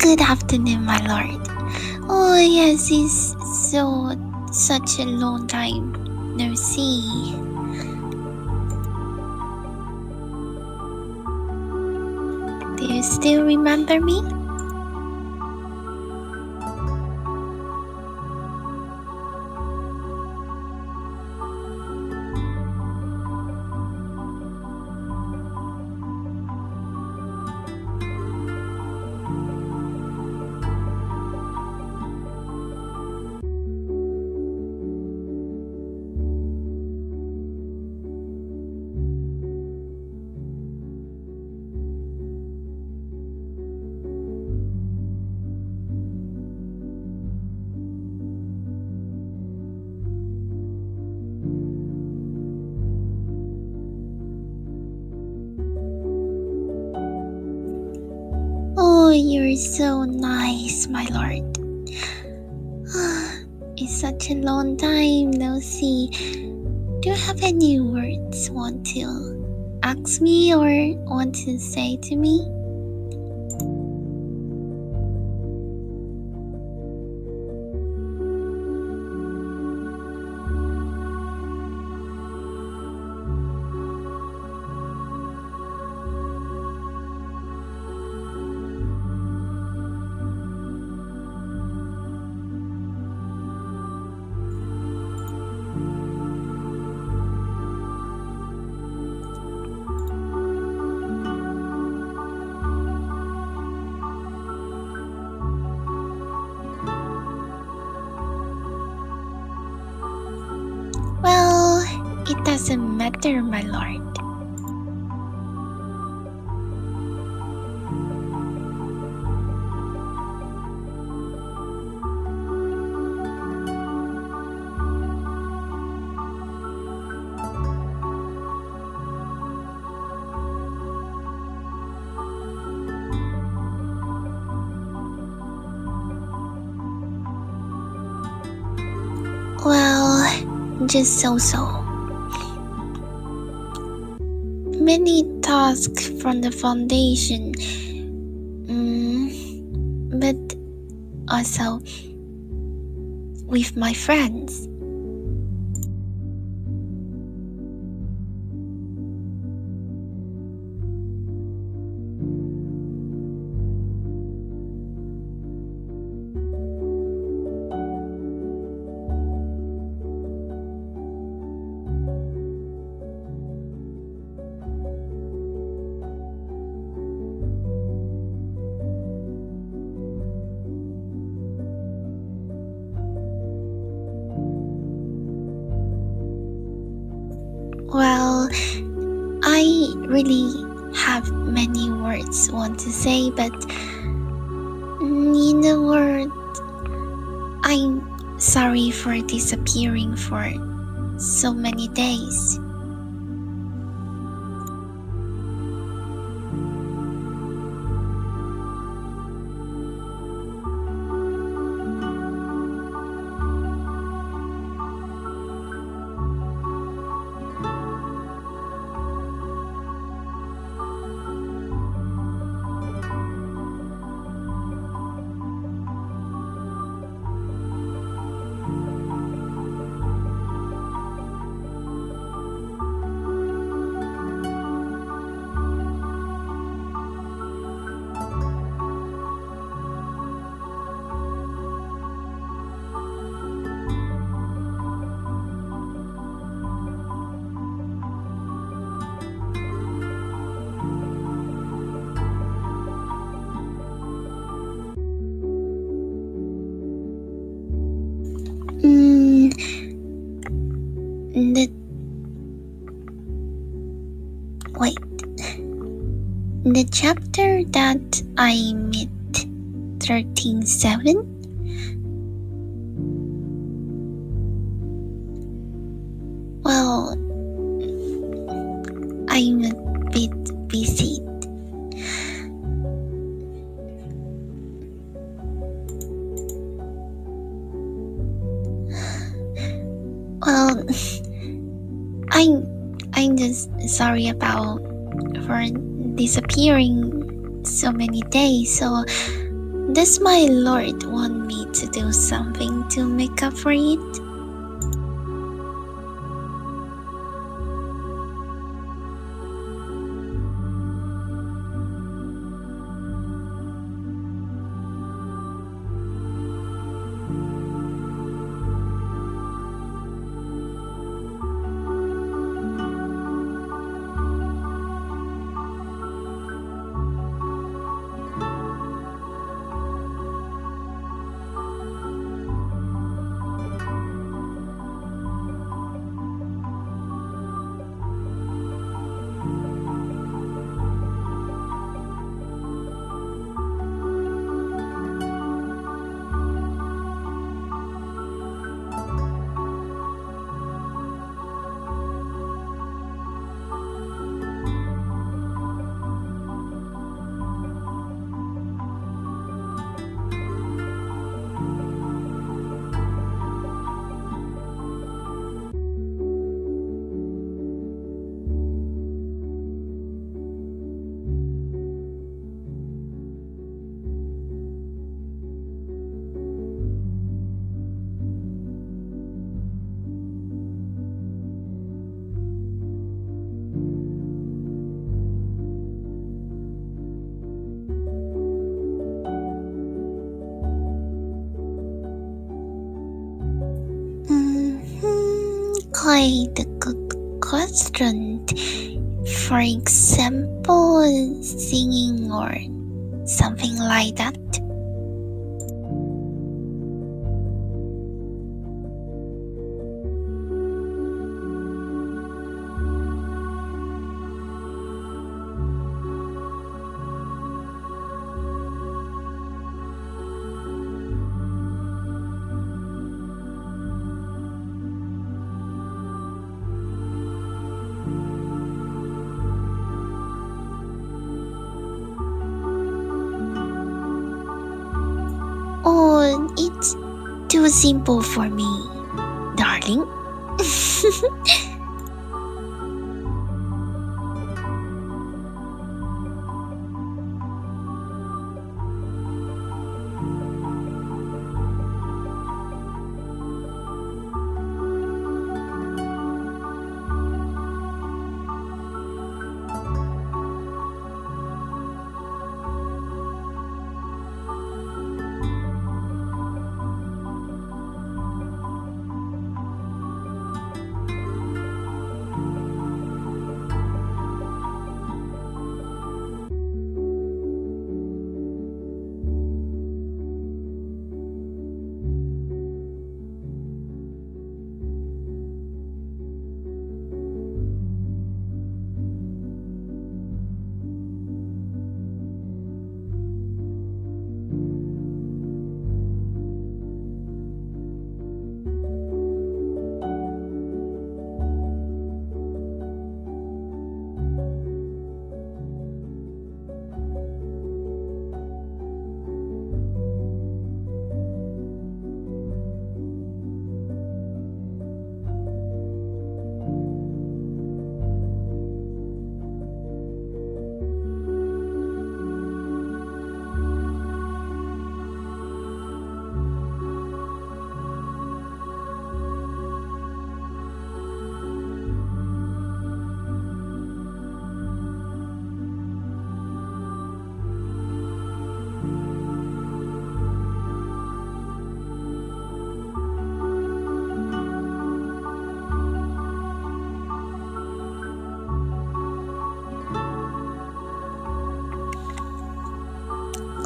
Good afternoon, my lord. Oh yes, it's such a long time no see. Do you still remember me? Oh, you're so nice, my lord. It's such a long time no see. Do you have any words want to ask me or want to say to me? Well, it doesn't matter, my lord. Well, just so. Many tasks from the foundation, but also with my friends. Well, I really have many words want to say, but you know what? I'm sorry for disappearing for so many days. The wait, the chapter that I met 13-7. Well, I'm a bit busy. Well, I'm just sorry about for disappearing so many days. So Does my Lord want me to do something to make up for it? Quite a good question. For example, singing or something like that. Oh, it's too simple for me, darling.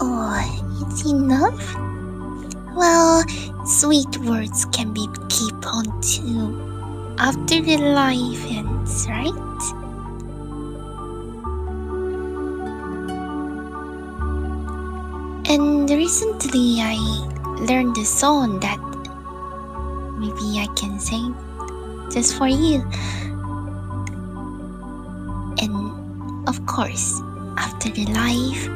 Oh, it's enough? Well, sweet words can be keep on too after the life ends, right? And recently I learned a song that maybe I can sing just for you. And of course, after the life,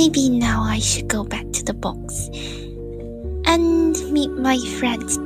Maybe now I should go back to the box and meet my friends.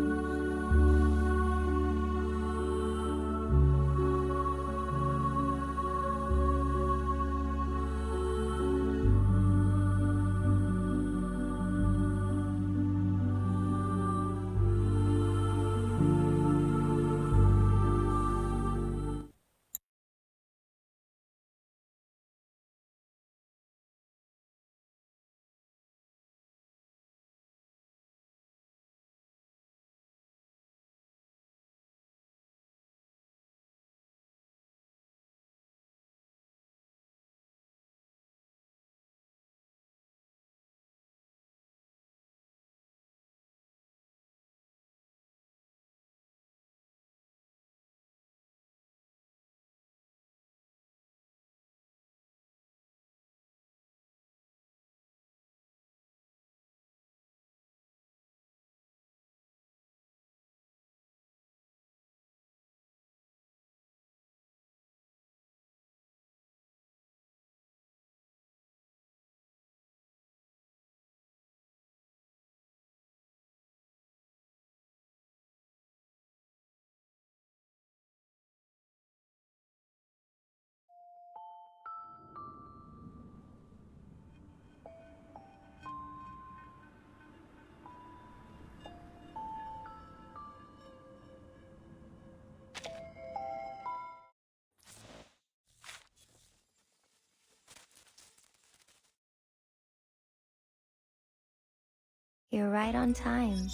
You're right on time.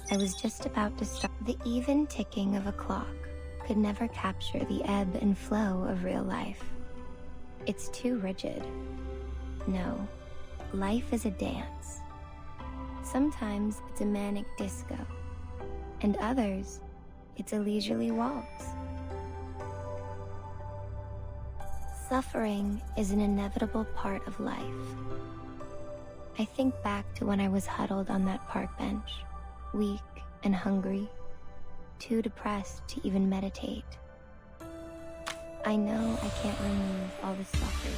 I was just about to start. The even ticking of a clock could never capture the ebb and flow of real life. It's too rigid. No, life is a dance. Sometimes it's a manic disco, and others, it's a leisurely waltz. Suffering is an inevitable part of life. I think back to when I was huddled on that park bench, weak and hungry, too depressed to even meditate. I know I can't remove all the suffering.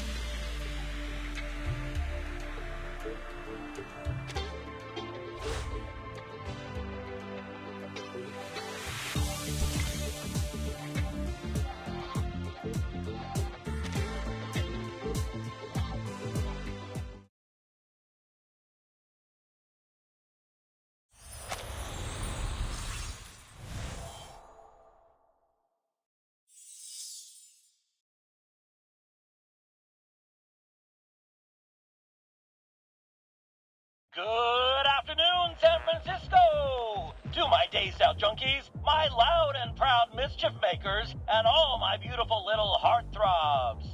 Good afternoon, San Francisco! To my Day South junkies, my loud and proud mischief makers, and all my beautiful little heartthrobs.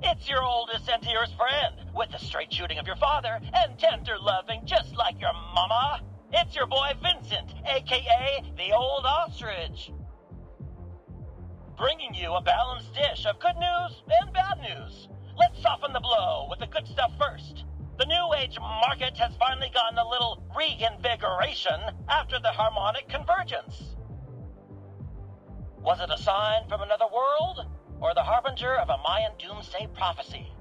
It's your oldest and dearest friend, with the straight shooting of your father and tender loving just like your mama. It's your boy Vincent, aka the Old Ostrich. Bringing you a balanced dish of good news and bad news. Let's soften the blow with the good stuff first. The New Age market has finally gotten a little reinvigoration after the harmonic convergence. Was it a sign from another world, or the harbinger of a Mayan doomsday prophecy?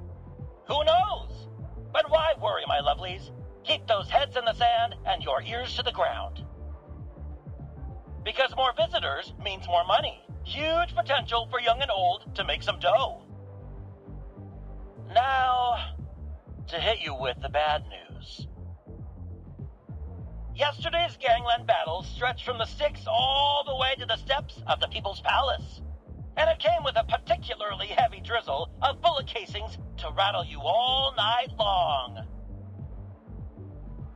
Who knows? But why worry, my lovelies? Keep those heads in the sand and your ears to the ground. Because more visitors means more money. Huge potential for young and old to make some dough. Now, to hit you with the bad news. Yesterday's gangland battle stretched from the Styx all the way to the steps of the People's Palace. And it came with a particularly heavy drizzle of bullet casings to rattle you all night long.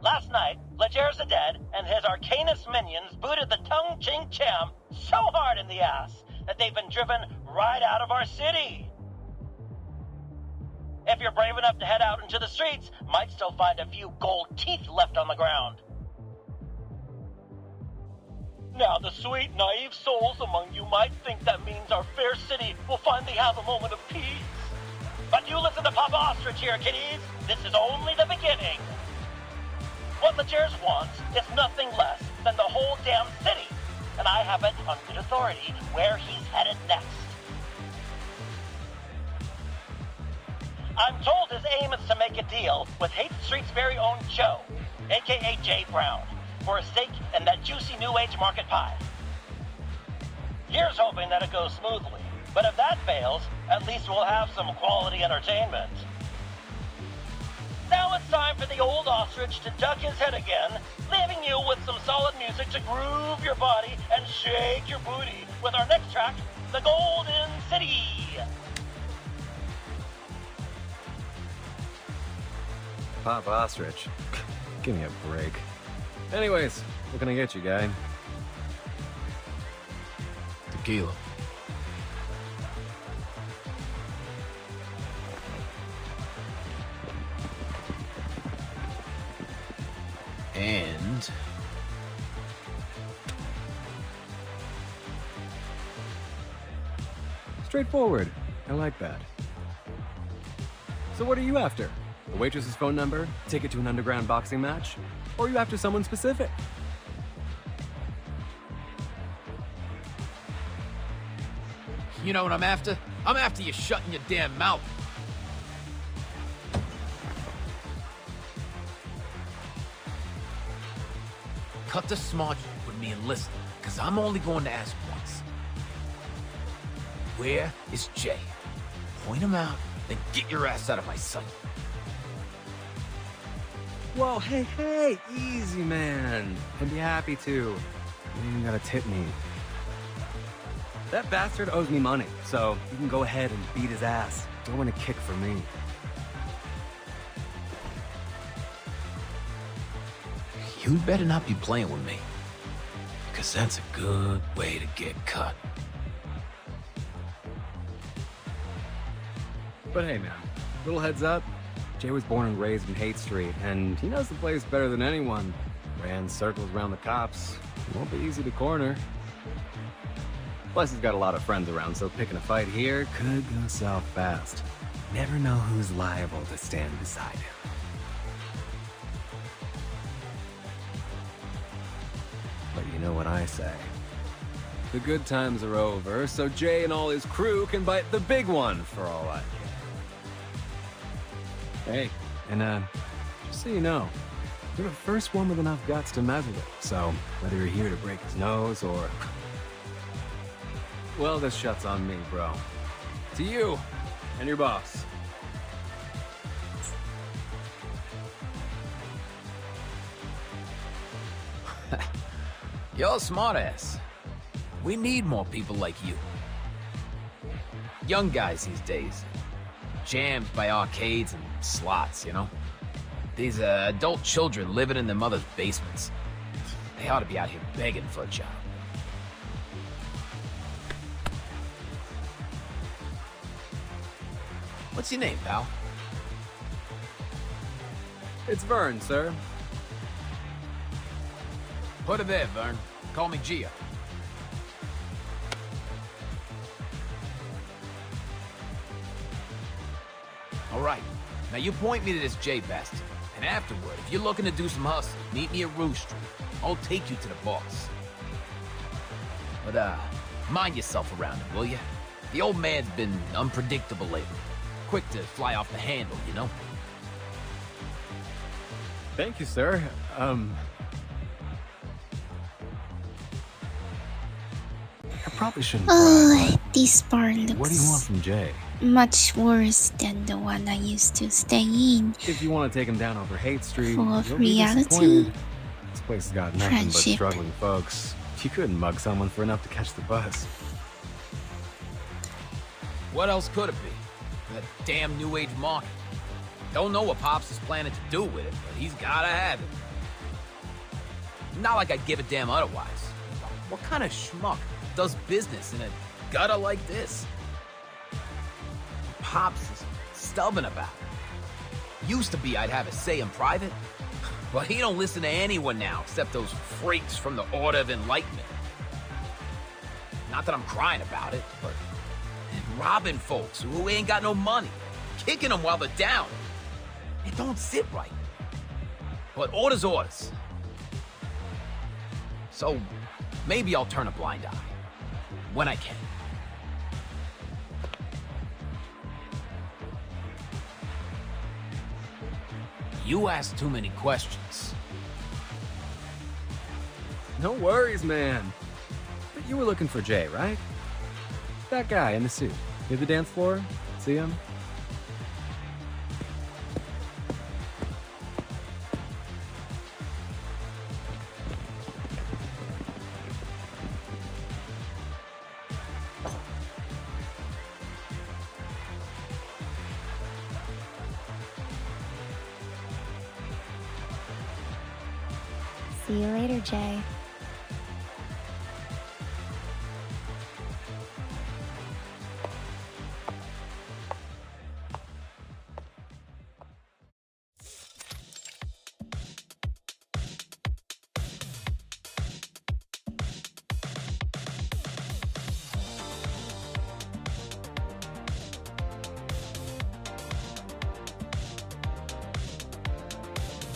Last night, Leger's Dead and his Arcanus minions booted the Tung Ching Cham so hard in the ass that they've been driven right out of our city. If you're brave enough to head out into the streets, might still find a few gold teeth left on the ground. Now, the sweet, naive souls among you might think that means our fair city will finally have a moment of peace. But you listen to Papa Ostrich here, kiddies. This is only the beginning. What Legers wants is nothing less than the whole damn city, and I have it on good authority where he's headed next. I'm told his aim is to make a deal with Hate Street's very own Joe, aka Jay Brown, for a stake in that juicy new age market pie. Here's hoping that it goes smoothly, but if that fails, at least we'll have some quality entertainment. Now it's time for the old ostrich to duck his head again, leaving you with some solid music to groove your body and shake your booty with our next track, The Golden City. Pop Ostrich. Give me a break. Anyways, what can I get you, guy? Tequila. And... Straightforward. I like that. So what are you after? The waitress's phone number? Ticket to an underground boxing match? Or are you after someone specific? You know what I'm after? I'm after you shutting your damn mouth. Cut the smart shit with me and listen, because I'm only going to ask once. Where is Jay? Point him out, then get your ass out of my sight. Whoa, hey, easy, man. I'd be happy to. You ain't gotta tip me. That bastard owes me money, so you can go ahead and beat his ass. Don't want a kick for me. You'd better not be playing with me, because that's a good way to get cut. But hey, man, little heads up. Jay was born and raised in Hate Street, and he knows the place better than anyone. Ran circles around the cops. Won't be easy to corner. Plus, he's got a lot of friends around, so picking a fight here could go south fast. Never know who's liable to stand beside him. But you know what I say. The good times are over, so Jay and all his crew can bite the big one for all I care. Hey, and just so you know, you're the first one with enough guts to mess with it, so whether you're here to break his nose or... Well, this shut's on me, bro. To you, and your boss. You're a smartass. We need more people like you. Young guys these days. Jammed by arcades and slots, you know? These adult children living in their mother's basements. They ought to be out here begging for a job. What's your name, pal? It's Vern, sir. Put it there, Vern. Call me Gia. All right. Now you point me to this J bastard. And afterward, if you're looking to do some hustle, meet me at Rouge Street. I'll take you to the boss. But, mind yourself around him, will ya? The old man's been unpredictable lately. Quick to fly off the handle, you know? Thank you, sir. I probably shouldn't cry, but This bar what do you want looks from Jay? much worse than the one I used to stay in. If you want to take him down over Hate Street, Full of you'll be reality, disappointed. This place has got nothing but friendship. struggling folks. You couldn't mug someone for enough to catch the bus. What else could it be? That damn new age market. Don't know what Pops is planning to do with it, but he's gotta have it. Not like I'd give a damn otherwise. What kind of schmuck does business in a gutter like this? Pops is stubborn about it. Used to be I'd have a say in private, but he don't listen to anyone now except those freaks from the Order of Enlightenment. Not that I'm crying about it, but robbing folks who ain't got no money, kicking them while they're down. It don't sit right. But orders orders. So maybe I'll turn a blind eye when I can. You ask too many questions. No worries, man. But you were looking for Jay, right? That guy in the suit. Near the dance floor? See him? See you later, Jay.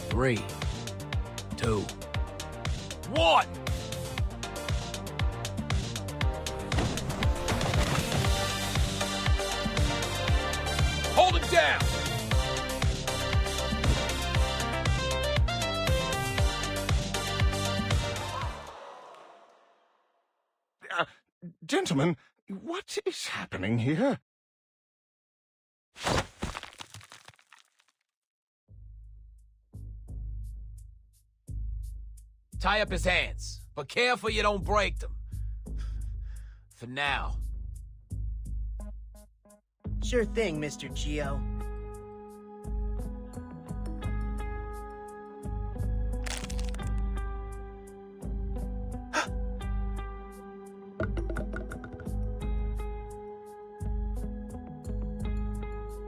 Three, two, one! Hold it down! Gentlemen, what is happening here? Tie up his hands, but careful you don't break them. For now. Sure thing, Mr. Geo.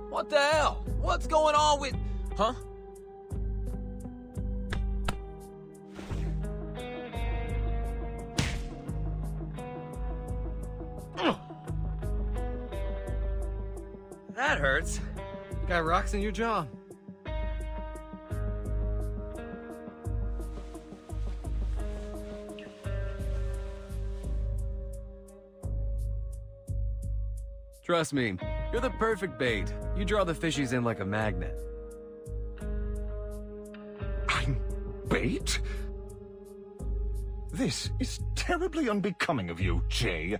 What the hell? What's going on with... Huh? That hurts. You got rocks in your jaw. Trust me, you're the perfect bait. You draw the fishies in like a magnet. I'm bait? This is terribly unbecoming of you, Jay.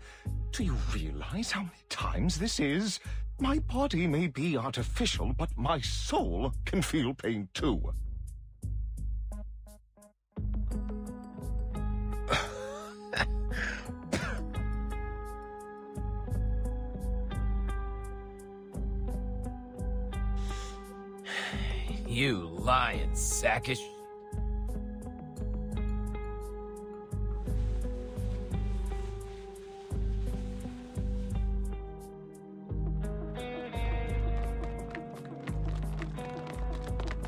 Do you realize how many times this is? My body may be artificial, but my soul can feel pain too. You lying sackish.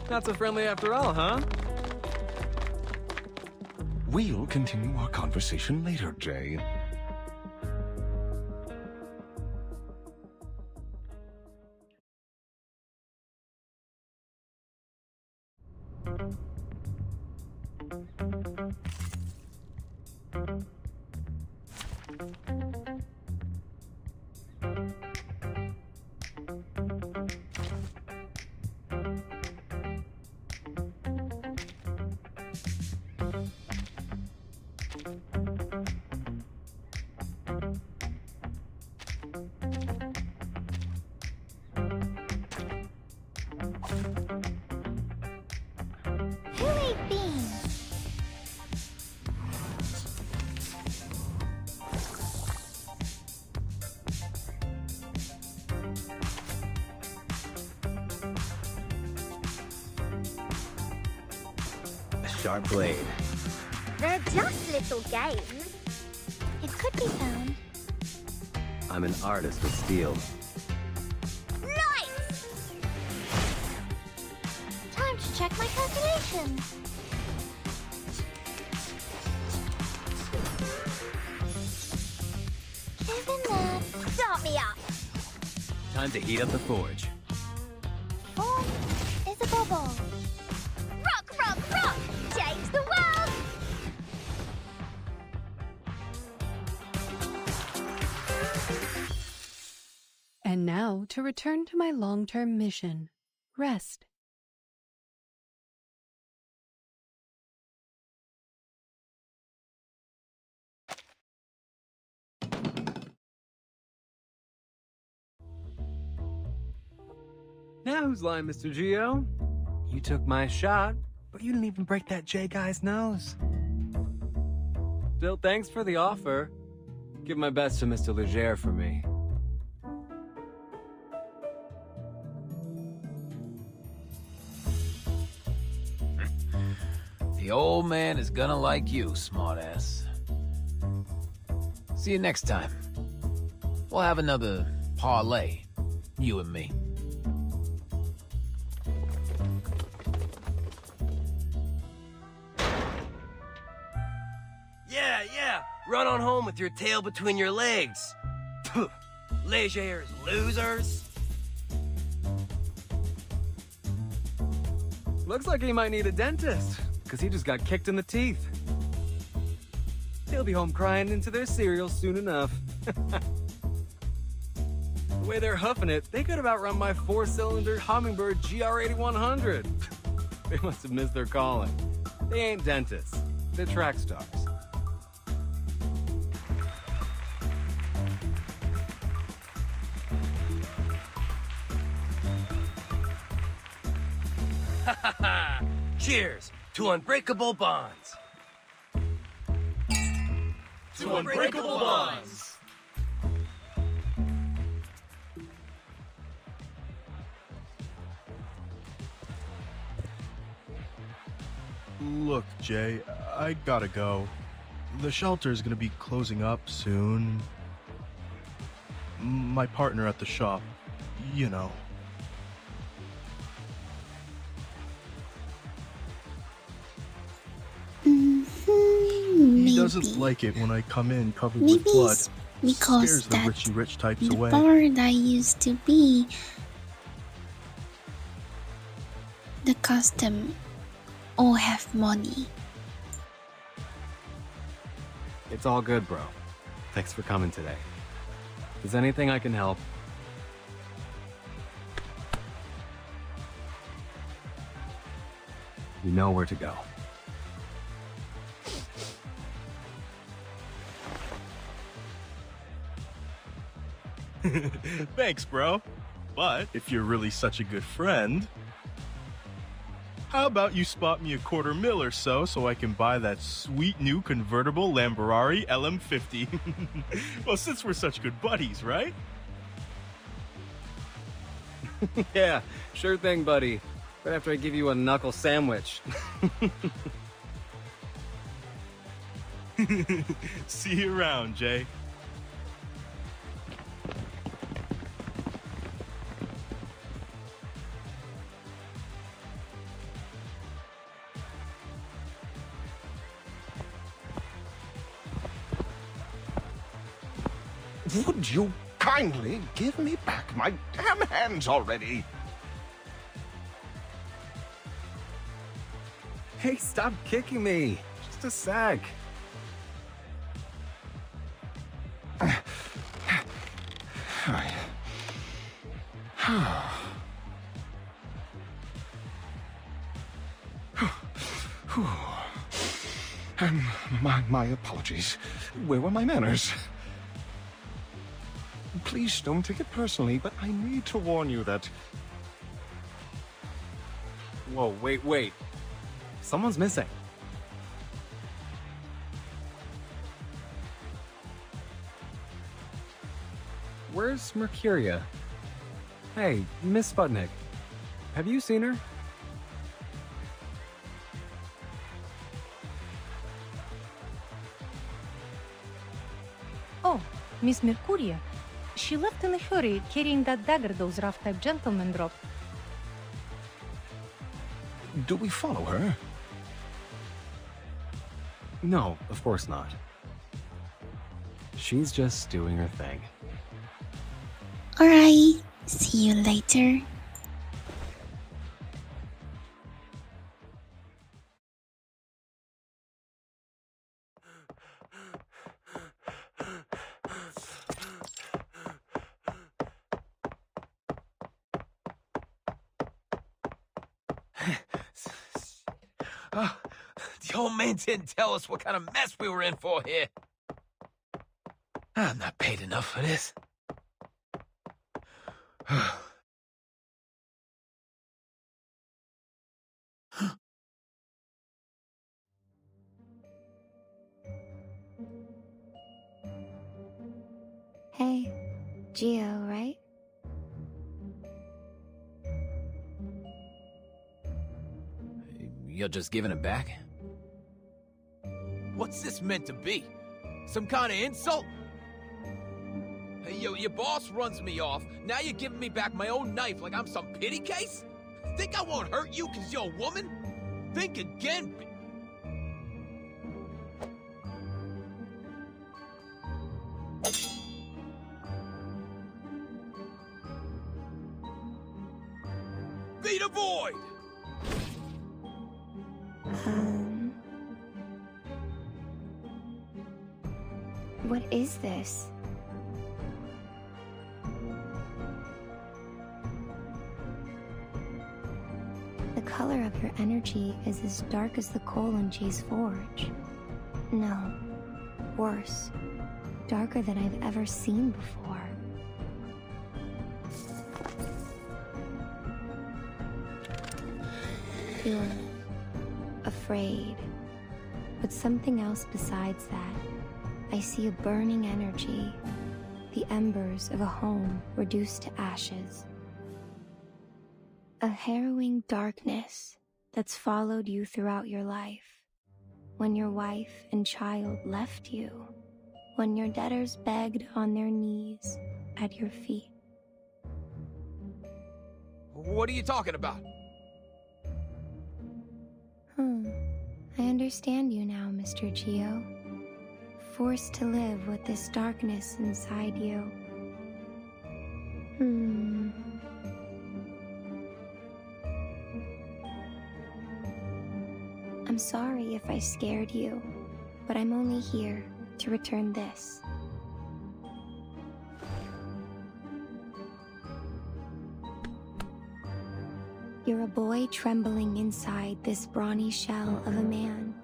Not so friendly after all, huh? We'll continue our conversation later, Jay. Who ate beans? A sharp blade. They're just little games. It could be found. I'm an artist with steel. Nice! Time to check my calculations. Isn't that Start me up. Time to heat up the forge. form is a bubble? Rock, rock, rock! Change the world! And now to return to my long-term mission. Rest. Now who's lying, Mr. Geo? You took my shot, but you didn't even break that J guy's nose. Still, thanks for the offer. Give my best to Mr. Leger for me. The old man is gonna like you, smartass. See you next time. We'll have another parlay, you and me. Yeah, run on home with your tail between your legs. Leger's losers. Looks like he might need a dentist, because he just got kicked in the teeth. They'll be home crying into their cereal soon enough. The way they're huffing it, they could have outrun my 4-cylinder Hummingbird GR8100. They must have missed their calling. They ain't dentists. They're track stars. Cheers to unbreakable bonds. To unbreakable bonds. Look, Jay, I gotta go. The shelter is gonna be closing up soon. My partner at the shop, you know. He doesn't like it when I come in covered with Maybe blood. it's because Scares the that Richie Rich types the away. bar that used to be the custom all have money. It's all good, bro. Thanks for coming today. If there's anything I can help, you know where to go. Thanks, bro. But if you're really such a good friend, how about you spot me $250,000 or so I can buy that sweet new convertible Lamborghini LM50? Well, since we're such good buddies, right? Yeah, sure thing, buddy. Right after I give you a knuckle sandwich. See you around, Jay. Would you kindly give me back my damn hands already? Hey, stop kicking me. Just a sec. My apologies. Where were my manners? Please don't take it personally, but I need to warn you that... Whoa, wait. Someone's missing. Where's Mercuria? Hey, Miss Sputnik. Have you seen her? Oh, Miss Mercuria. She left in a hurry, carrying that dagger those rough-type gentlemen dropped. Do we follow her? No, of course not. She's just doing her thing. Alright, see you later. The old man didn't tell us what kind of mess we were in for here. I'm not paid enough for this. Hey, Geo, right? You're just giving it back? What's this meant to be? Some kind of insult? Hey, yo, your boss runs me off. Now you're giving me back my own knife like I'm some pity case? Think I won't hurt you because you're a woman? Think again. Be the void! What is this? The color of your energy is as dark as the coal in Jay's forge. No, worse. Darker than I've ever seen before. You're afraid. But something else besides that. I see a burning energy. The embers of a home reduced to ashes. A harrowing darkness that's followed you throughout your life. When your wife and child left you. When your debtors begged on their knees at your feet. What are you talking about? I understand you now, Mr. Geo. Forced to live with this darkness inside you. I'm sorry if I scared you, but I'm only here to return this. You're a boy trembling inside this brawny shell of a man.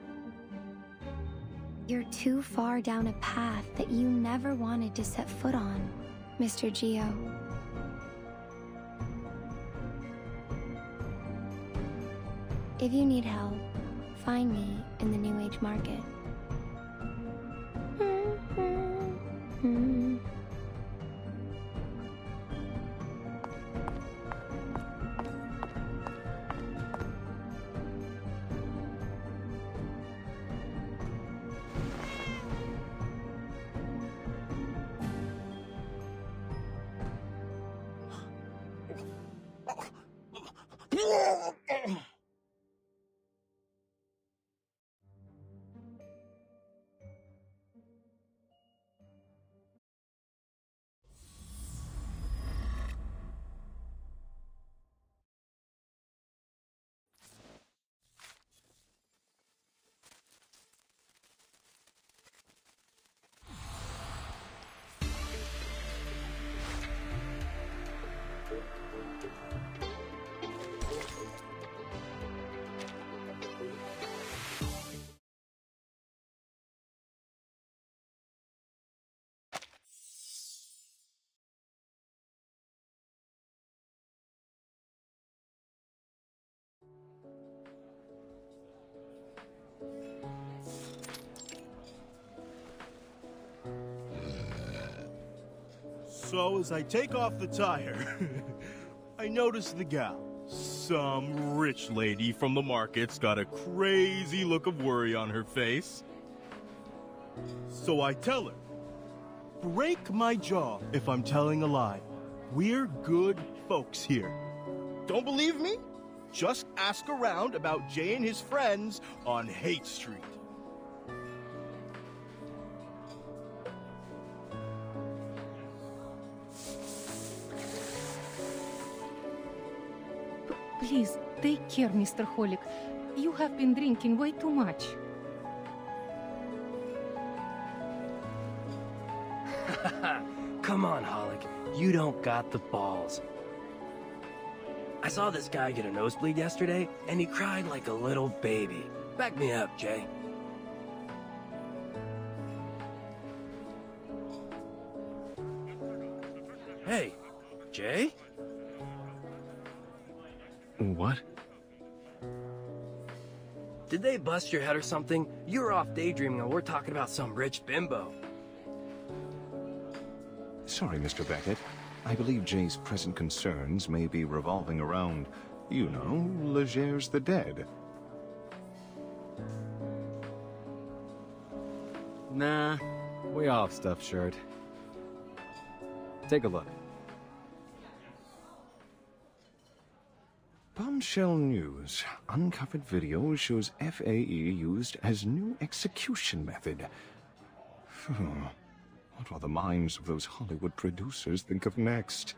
You're too far down a path that you never wanted to set foot on, Mr. Geo. If you need help, find me in the New Age market. So as I take off the tire, I notice the gal. Some rich lady from the market's got a crazy look of worry on her face. So I tell her, break my jaw if I'm telling a lie. We're good folks here. Don't believe me? Just ask around about Jay and his friends on Hate Street. Please, take care, Mr. Holic. You have been drinking way too much. Come on, Holic. You don't got the balls. I saw this guy get a nosebleed yesterday, and he cried like a little baby. Back me up, Jay. Hey, Jay? What? Did they bust your head or something? You were off daydreaming and we're talking about some rich bimbo. Sorry, Mr. Beckett. I believe Jay's present concerns may be revolving around, you know, Legers the Dead. Nah, way off, stuffed shirt. Take a look. Bombshell News. Uncovered video shows FAE used as new execution method. What will the minds of those Hollywood producers think of next?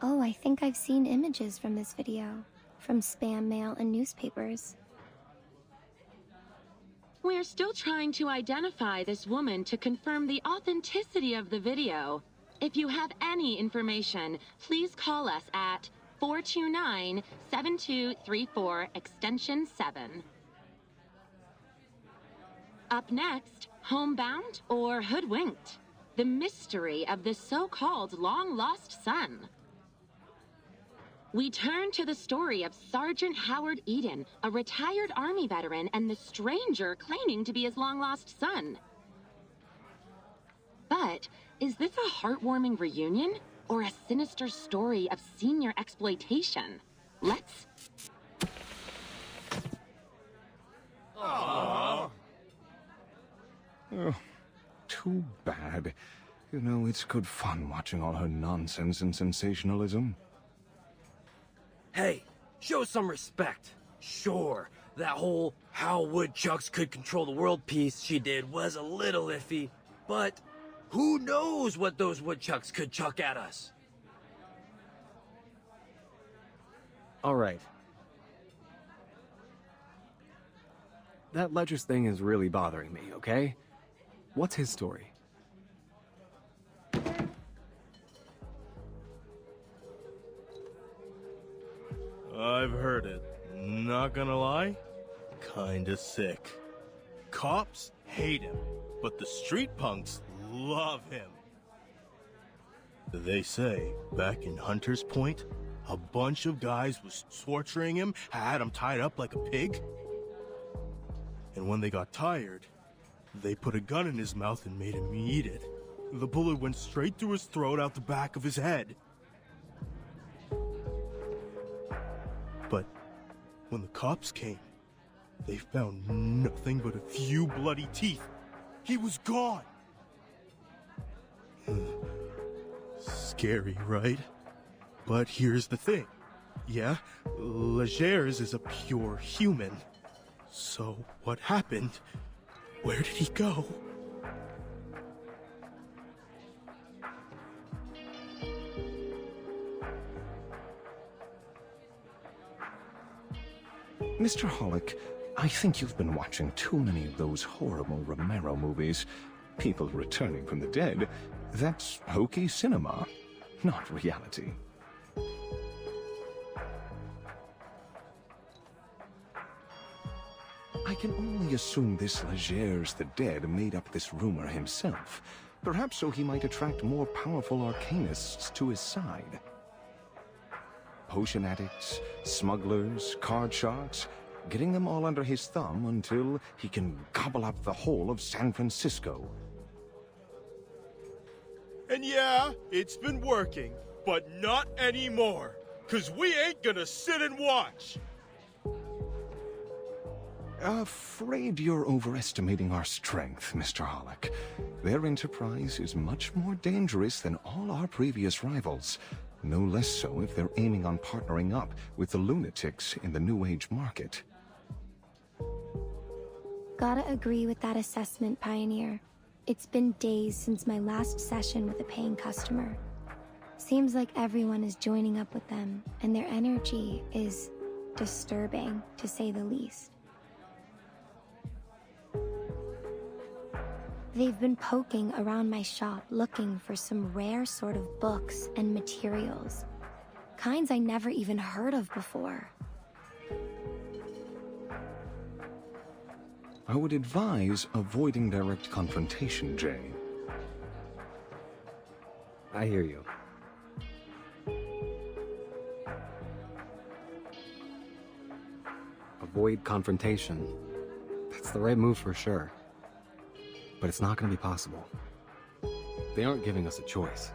Oh, I think I've seen images from this video, from spam mail and newspapers. We're still trying to identify this woman to confirm the authenticity of the video. If you have any information, please call us at 429-7234 extension 7. Up next, homebound or hoodwinked? The mystery of the so-called long-lost son. We turn to the story of Sergeant Howard Eden, a retired Army veteran, and the stranger claiming to be his long-lost son. But is this a heartwarming reunion or a sinister story of senior exploitation? Let's... Aww. Oh, too bad. You know, it's good fun watching all her nonsense and sensationalism. Hey, show some respect. Sure, that whole how woodchucks could control the world piece she did was a little iffy, but who knows what those woodchucks could chuck at us? All right. That Ledger's thing is really bothering me, okay? What's his story? I've heard it. Not gonna lie, kinda sick. Cops hate him, but the street punks love him. They say, back in Hunter's Point, a bunch of guys was torturing him, had him tied up like a pig. And when they got tired, they put a gun in his mouth and made him eat it. The bullet went straight through his throat out the back of his head. But when the cops came, they found nothing but a few bloody teeth. He was gone. Scary, right? But here's the thing. Yeah, Legers is a pure human. So what happened? Where did he go? Mr. Hollick, I think you've been watching too many of those horrible Romero movies. People returning from the dead. That's hokey cinema, not reality. I can only assume this Legers the Dead made up this rumor himself. Perhaps so he might attract more powerful arcanists to his side. Potion addicts, smugglers, card sharks, getting them all under his thumb until he can gobble up the whole of San Francisco. And yeah, it's been working, but not anymore. 'Cause we ain't gonna sit and watch. Afraid you're overestimating our strength, Mr. Hollick. Their enterprise is much more dangerous than all our previous rivals. No less so if they're aiming on partnering up with the lunatics in the New Age market. Gotta agree with that assessment, Pioneer. It's been days since my last session with a paying customer. Seems like everyone is joining up with them, and their energy is disturbing, to say the least. They've been poking around my shop looking for some rare sort of books and materials. Kinds I never even heard of before. I would advise avoiding direct confrontation, Jay. I hear you. Avoid confrontation. That's the right move for sure. But it's not going to be possible. they aren't giving us a choice.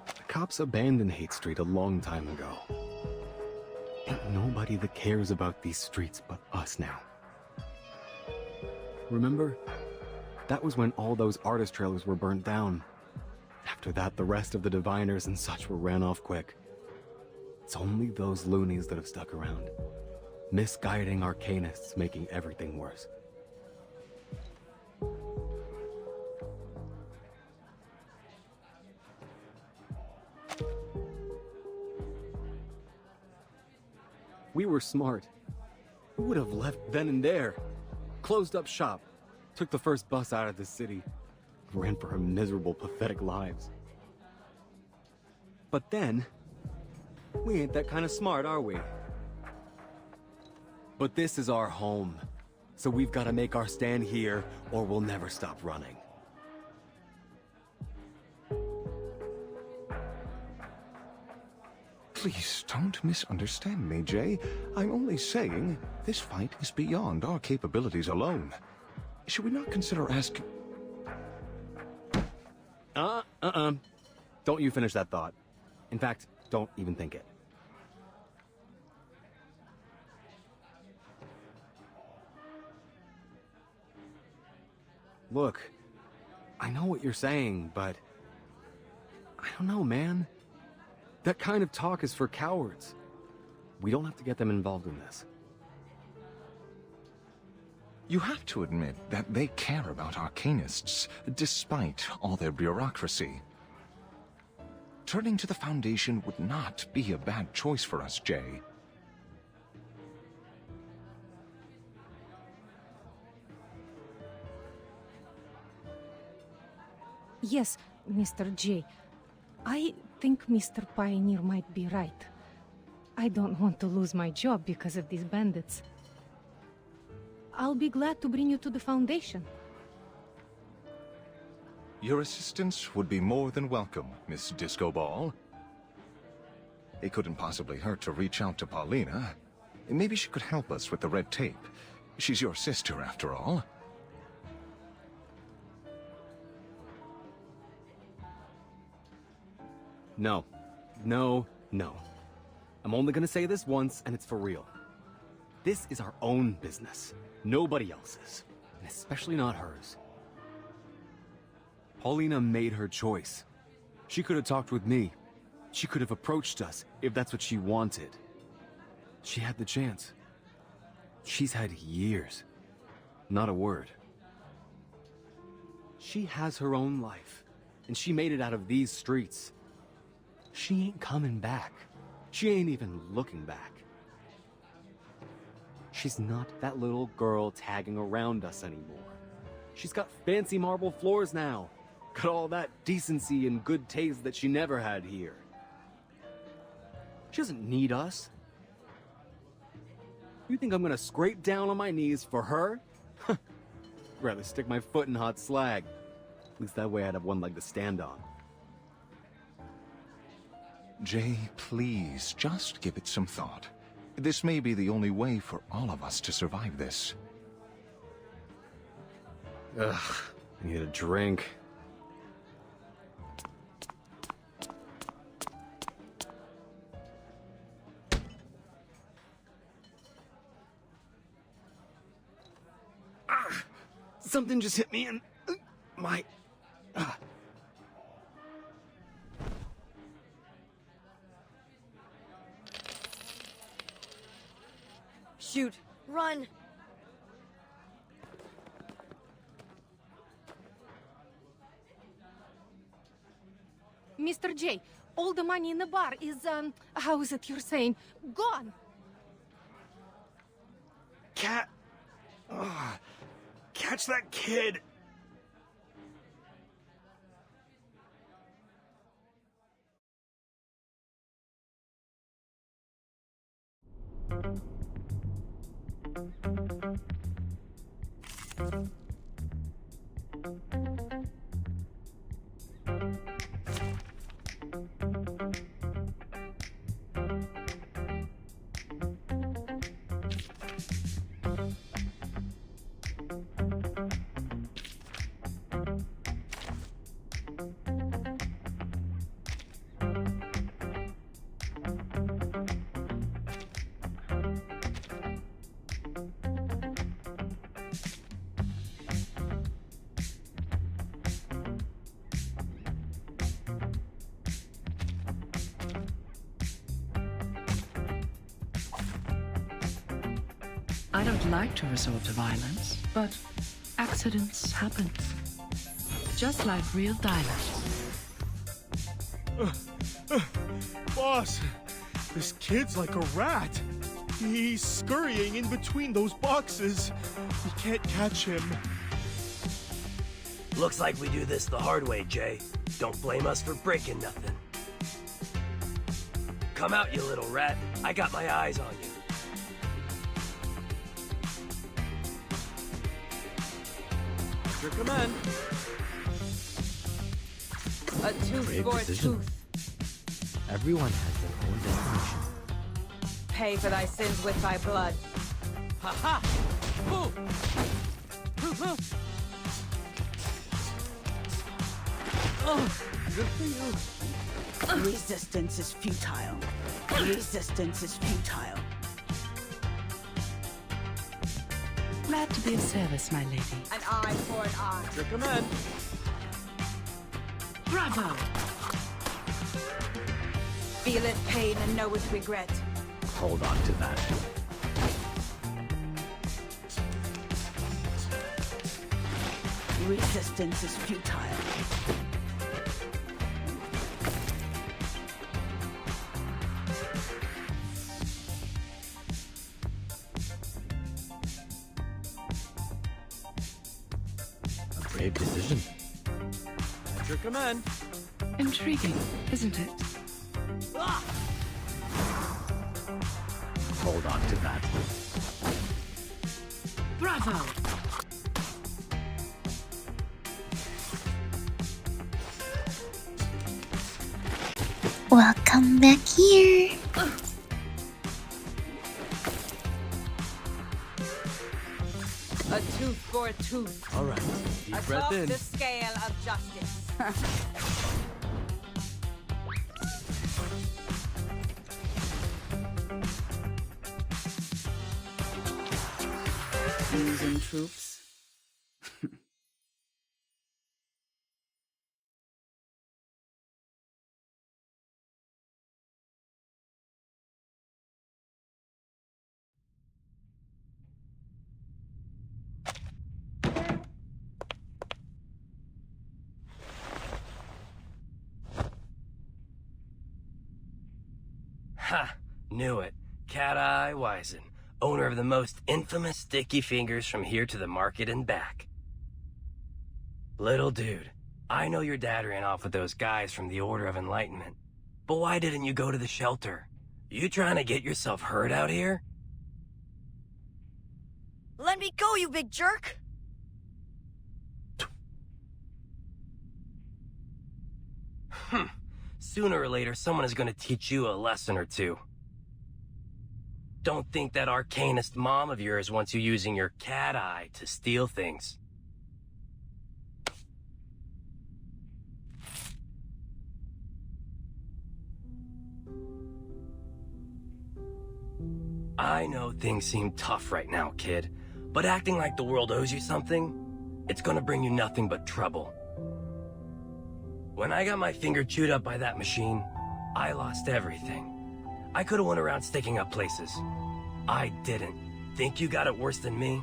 The cops abandoned Hate Street a long time ago. Ain't nobody that cares about these streets but us now. Remember? That was when all those artist trailers were burnt down. After that, the rest of the diviners and such were ran off quick. It's only those loonies that have stuck around. Misguiding arcanists, making everything worse. We were smart. We would have left then and there. Closed up shop. Took the first bus out of the city. Ran for our miserable, pathetic lives. But then, we ain't that kind of smart, are we? But this is our home. So we've got to make our stand here, or we'll never stop running. Please don't misunderstand me, Jay. I'm only saying this fight is beyond our capabilities alone. Should we not consider asking... Don't you finish that thought. In fact, don't even think it. Look, I know what you're saying, but... I don't know, man. That kind of talk is for cowards. We don't have to get them involved in this. You have to admit that they care about arcanists, despite all their bureaucracy. Turning to the Foundation would not be a bad choice for us, Jay. Yes, Mr. J. I think Mr. Pioneer might be right. I don't want to lose my job because of these bandits. I'll be glad to bring you to the Foundation. Your assistance would be more than welcome, Miss Disco Ball. It couldn't possibly hurt to reach out to Paulina. Maybe she could help us with the red tape. She's your sister, after all. No. No, no. I'm only gonna say this once, and it's for real. This is our own business. Nobody else's. And especially not hers. Paulina made her choice. She could have talked with me. She could have approached us, if that's what she wanted. She had the chance. She's had years. Not a word. She has her own life, and she made it out of these streets. She ain't coming back. She ain't even looking back. She's not that little girl tagging around us anymore. She's got fancy marble floors now. Got all that decency and good taste that she never had here. She doesn't need us. You think I'm gonna scrape down on my knees for her? Rather stick my foot in hot slag. At least that way I'd have one leg to stand on. Jay, please, just give it some thought. This may be the only way for all of us to survive this. Ugh, I need a drink. Something just hit me in my... Shoot! Run! Mr. J, all the money in the bar is, how is it you're saying? Gone! Cat... Ugh. Catch that kid! I don't like to resort to violence, but accidents happen. Just like real diamonds. Boss, this kid's like a rat. He's scurrying in between those boxes. We can't catch him. Looks like we do this the hard way, Jay. Don't blame us for breaking nothing. Come out, you little rat. I got my eyes on you. Your command. A tooth Brave for a decision. tooth. Everyone has their own destination. Pay for thy sins with thy blood. Ha ha! Ooh. Oh, good for you. Resistance is futile. Resistance is futile. Glad to be of service, my lady. An eye for an eye. Your command. Bravo! Feel it pain and know it regret. Hold on to that. Resistance is futile. A brave decision. At your command. Intriguing, isn't it? Hold on to that. Bravo! Welcome back here. A tooth for a tooth. All right. Deep breath Atop in. the scale of justice. Losing troops. Ha! Knew it. Cat-Eye Wisen, owner of the most infamous sticky fingers from here to the market and back. Little dude, I know your dad ran off with those guys from the Order of Enlightenment, but why didn't you go to the shelter? You trying to get yourself hurt out here? Let me go, you big jerk! Sooner or later, someone is going to teach you a lesson or two. Don't think that arcanist mom of yours wants you using your cat eye to steal things. I know things seem tough right now, kid, but acting like the world owes you something, it's gonna bring you nothing but trouble. When I got my finger chewed up by that machine, I lost everything. I could've went around sticking up places. I didn't. Think you got it worse than me?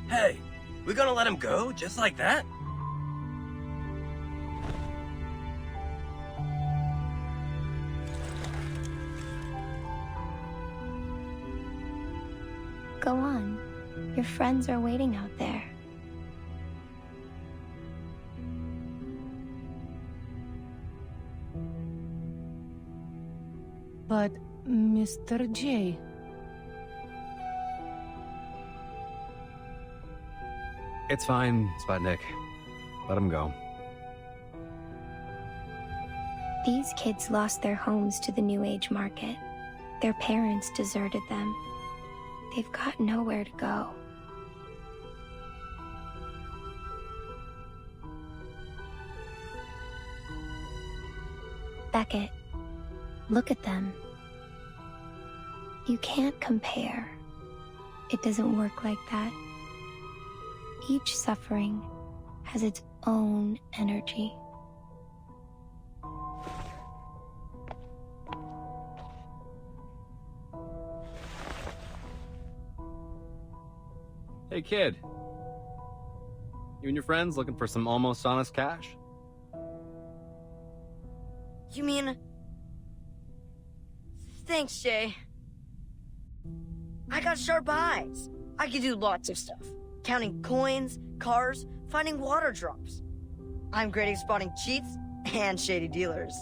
Hey, we gonna let him go just like that? Go on. Your friends are waiting out there. But, Mr. J... It's fine, Sputnik. Let him go. These kids lost their homes to the New Age market. Their parents deserted them. They've got nowhere to go. Beckett, look at them. You can't compare. It doesn't work like that. Each suffering has its own energy. Hey kid. You and your friends looking for some almost honest cash? You mean... Thanks, Jay. I got sharp eyes. I can do lots of stuff. Counting coins, cars, finding water drops. I'm great at spotting cheats and shady dealers.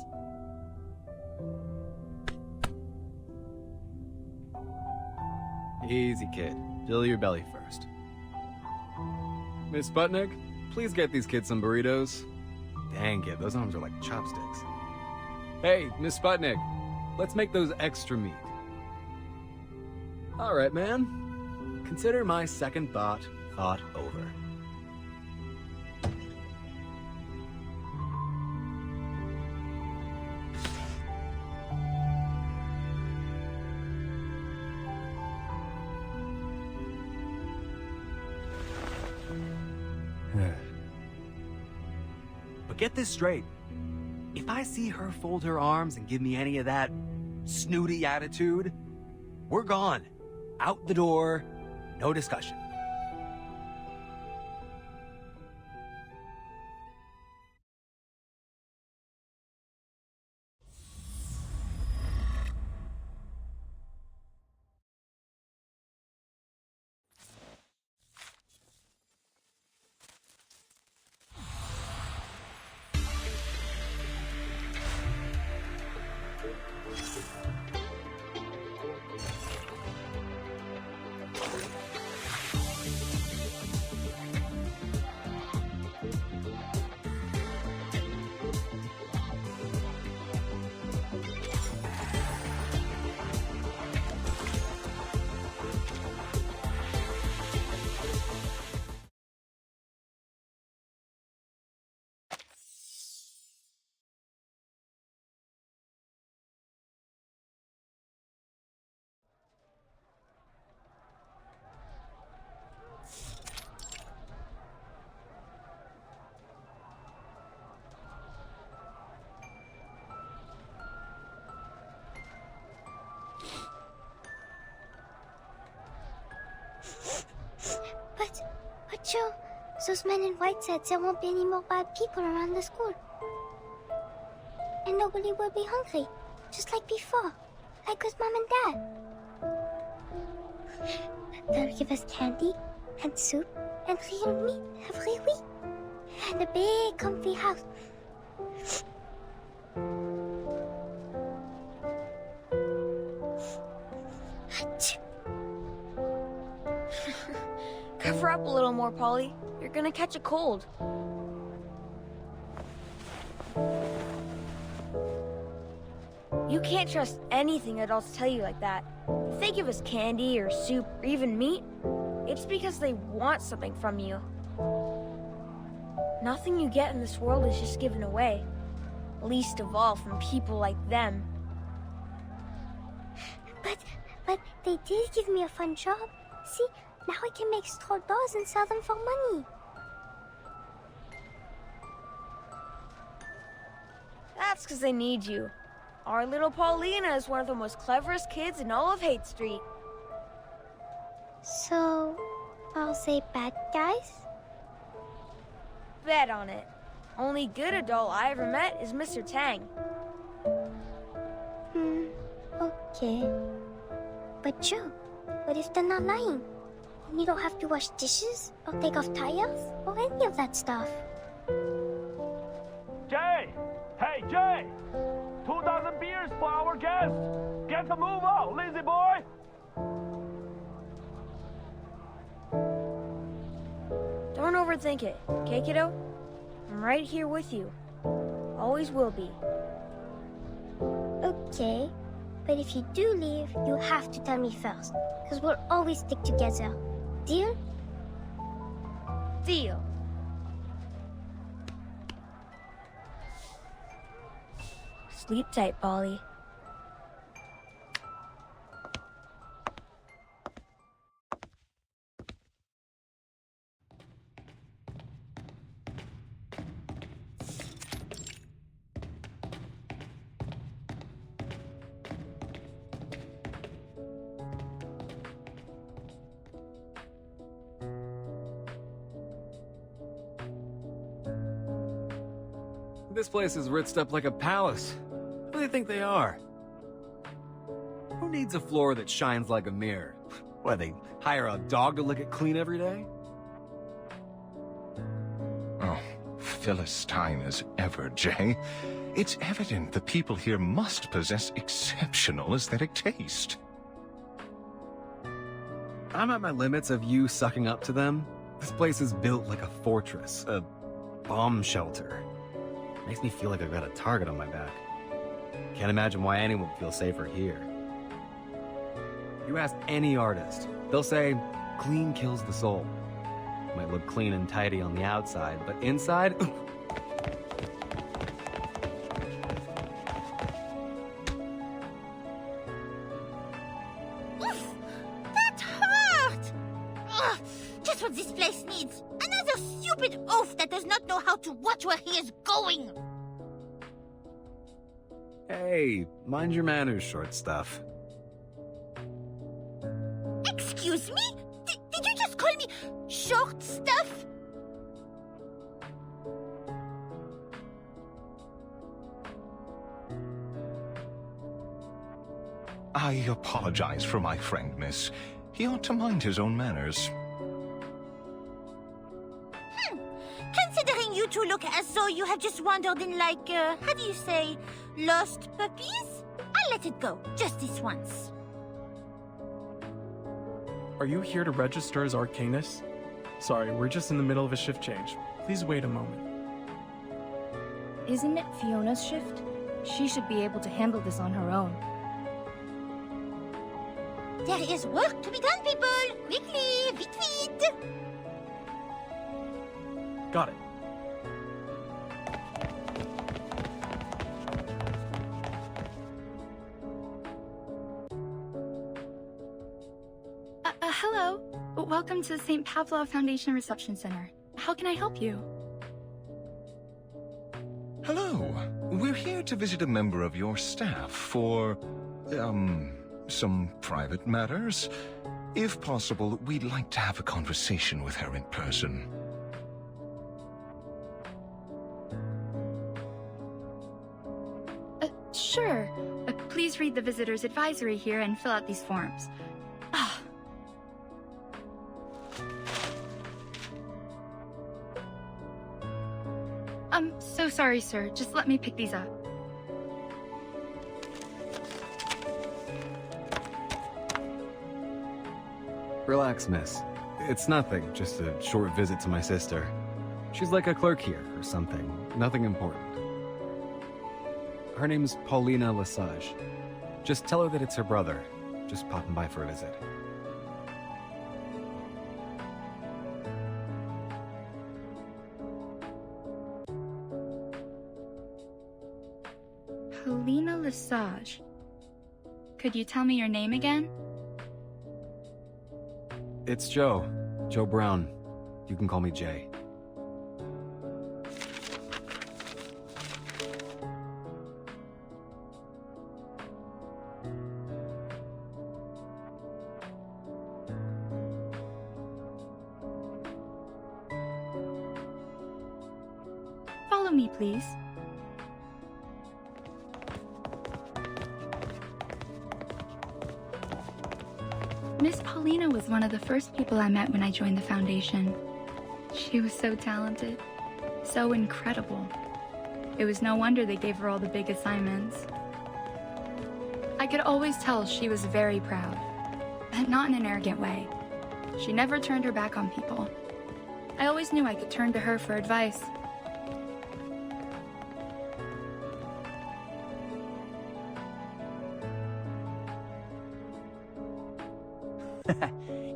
Easy, kid. Fill your belly first. Miss Sputnik, please get these kids some burritos. Dang, kid, those arms are like chopsticks. Hey, Miss Sputnik, let's make those extra meat. All right, man. Consider my second thought over. But get this straight. If I see her fold her arms and give me any of that snooty attitude, we're gone. Out the door, no discussion. But Joe, those men in white said there won't be any more bad people around the school. And nobody will be hungry, just like before, like with Mom and Dad. They'll give us candy, and soup, and real meat every week. And a big comfy house. Cover up a little more, Polly. You're gonna catch a cold. You can't trust anything adults tell you like that. If they give us candy or soup or even meat, it's because they want something from you. Nothing you get in this world is just given away. Least of all from people like them. But they did give me a fun job. See, now I can make straw dolls and sell them for money. That's because they need you. Our little Paulina is one of the most cleverest kids in all of Hate Street. So, are they bad guys? Bet on it. Only good adult I ever met is Mr. Tang. Okay. But Joe, what if they're not lying? And you don't have to wash dishes, or take off tires, or any of that stuff. Jay! Hey, Jay! 2,000 beers for our guest! Get the move out, lazy boy! Don't overthink it, okay, kiddo? I'm right here with you. Always will be. Okay, but if you do leave, you have to tell me first, because we'll always stick together. Deal? Deal. Sleep tight, Polly. This place is ritzed up like a palace. Who do they think they are? Who needs a floor that shines like a mirror? What, they hire a dog to lick it clean every day? Oh, Philistine as ever, Jay. It's evident the people here must possess exceptional aesthetic taste. I'm at my limits of you sucking up to them. This place is built like a fortress, a bomb shelter. Makes me feel like I've got a target on my back. Can't imagine why anyone would feel safer here. You ask any artist, they'll say, clean kills the soul. Might look clean and tidy on the outside, but inside... Oof! That hurt! Ugh, just what this place needs. Another stupid oaf that does not know how to watch where he is going. Hey, mind your manners, short stuff. Excuse me? Did you just call me short stuff? I apologize for my friend, miss. He ought to mind his own manners. Considering you two look as though you have just wandered in like, how do you say, lost puppies? I'll let it go, just this once. Are you here to register as Arcanus? Sorry, we're just in the middle of a shift change. Please wait a moment. Isn't it Fiona's shift? She should be able to handle this on her own. There is work to be done, people! Quickly, vite vite! Got it. Hello. Welcome to the St. Pavlov Foundation Reception Center. How can I help you? Hello. We're here to visit a member of your staff for, some private matters. If possible, we'd like to have a conversation with her in person. Sure. Please read the visitor's advisory here and fill out these forms. I'm so sorry, sir. Just let me pick these up. Relax, miss. It's nothing, just a short visit to my sister. She's like a clerk here, or something. Nothing important. Her name's Paulina Lesage. Just tell her that it's her brother. Just popping by for a visit. Paulina Lesage. Could you tell me your name again? It's Joe. Joe Brown. You can call me Jay. Follow me, please. Miss Paulina was one of the first people I met when I joined the Foundation. She was so talented, so incredible. It was no wonder they gave her all the big assignments. I could always tell she was very proud, but not in an arrogant way. She never turned her back on people. I always knew I could turn to her for advice.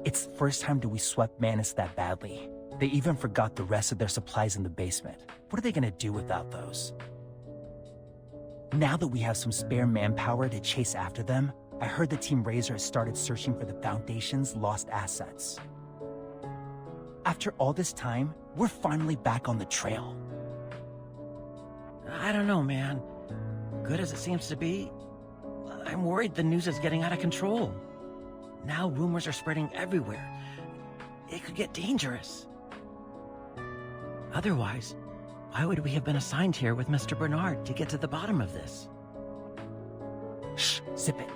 It's the first time that we swept Manus that badly. They even forgot the rest of their supplies in the basement. What are they gonna do without those? Now that we have some spare manpower to chase after them, I heard the Team Razor has started searching for the Foundation's lost assets. After all this time, we're finally back on the trail. I don't know, man. Good as it seems to be, I'm worried the news is getting out of control. Now rumors are spreading everywhere. It could get dangerous. Otherwise, Why would we have been assigned here with Mr. Bernard to get to the bottom of this? Shh, sip it.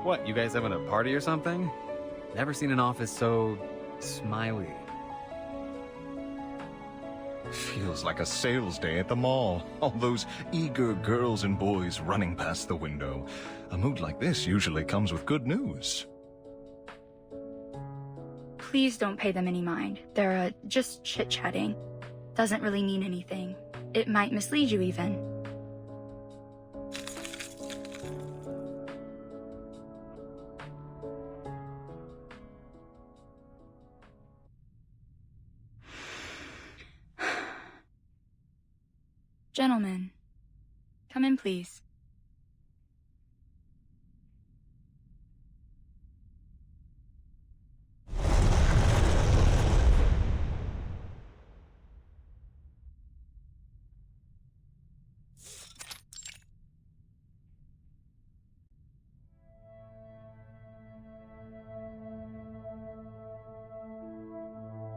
What, you guys having a party or something? Never seen an office so smiley. Feels like a sales day at the mall. All those eager girls and boys running past the window. A mood like this usually comes with good news. Please don't pay them any mind. They're just chit-chatting. Doesn't really mean anything. It might mislead you even. Gentlemen, come in, please.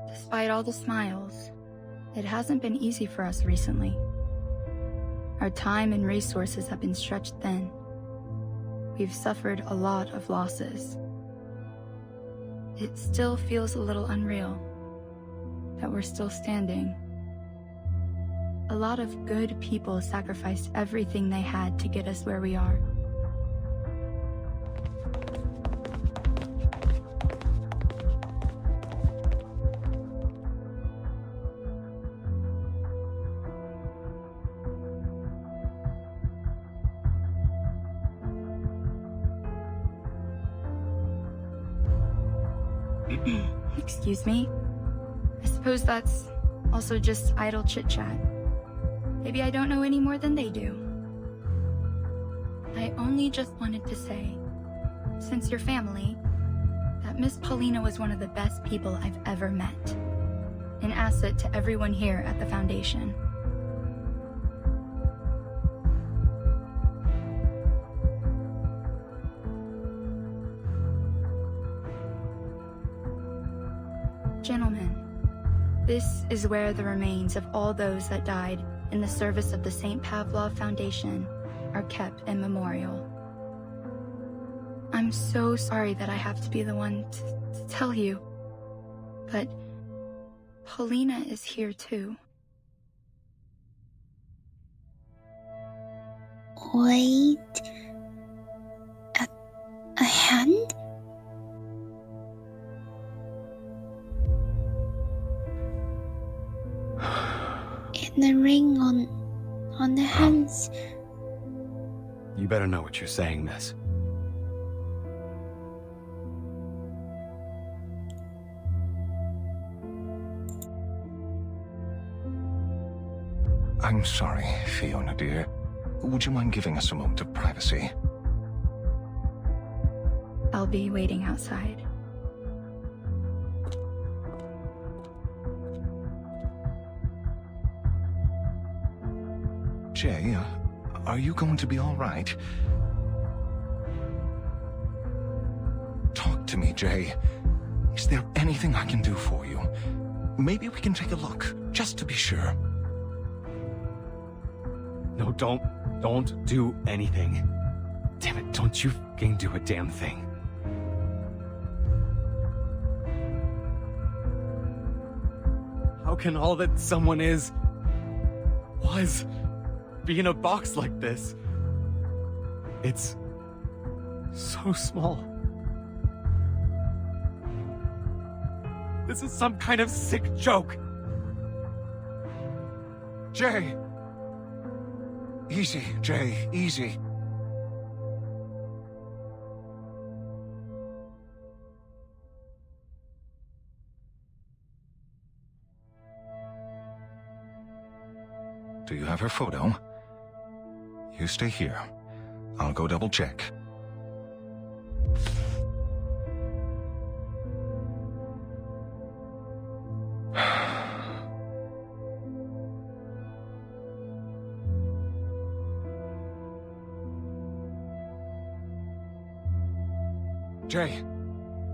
Despite all the smiles, it hasn't been easy for us recently. Our time and resources have been stretched thin. We've suffered a lot of losses. It still feels a little unreal that we're still standing. A lot of good people sacrificed everything they had to get us where we are. Excuse me? I suppose that's also just idle chit-chat. Maybe I don't know any more than they do. I only just wanted to say, since you're family, that Miss Paulina was one of the best people I've ever met. An asset to everyone here at the Foundation. Gentlemen, this is where the remains of all those that died in the service of the St. Pavlov Foundation are kept in memorial. I'm so sorry that I have to be the one to tell you, but Paulina is here too. Wait. A hand? And the ring on the hands. You better know what you're saying, miss. I'm sorry, Fiona dear. Would you mind giving us a moment of privacy? I'll be waiting outside. Jay, are you going to be all right? Talk to me, Jay. Is there anything I can do for you? Maybe we can take a look, just to be sure. No, don't do anything. Damn it, don't you fucking do a damn thing. How can all that someone was, be in a box like this? It's so small. This is some kind of sick joke. Jay! Easy, Jay, easy. Do you have her photo? You stay here. I'll go double check. Jay!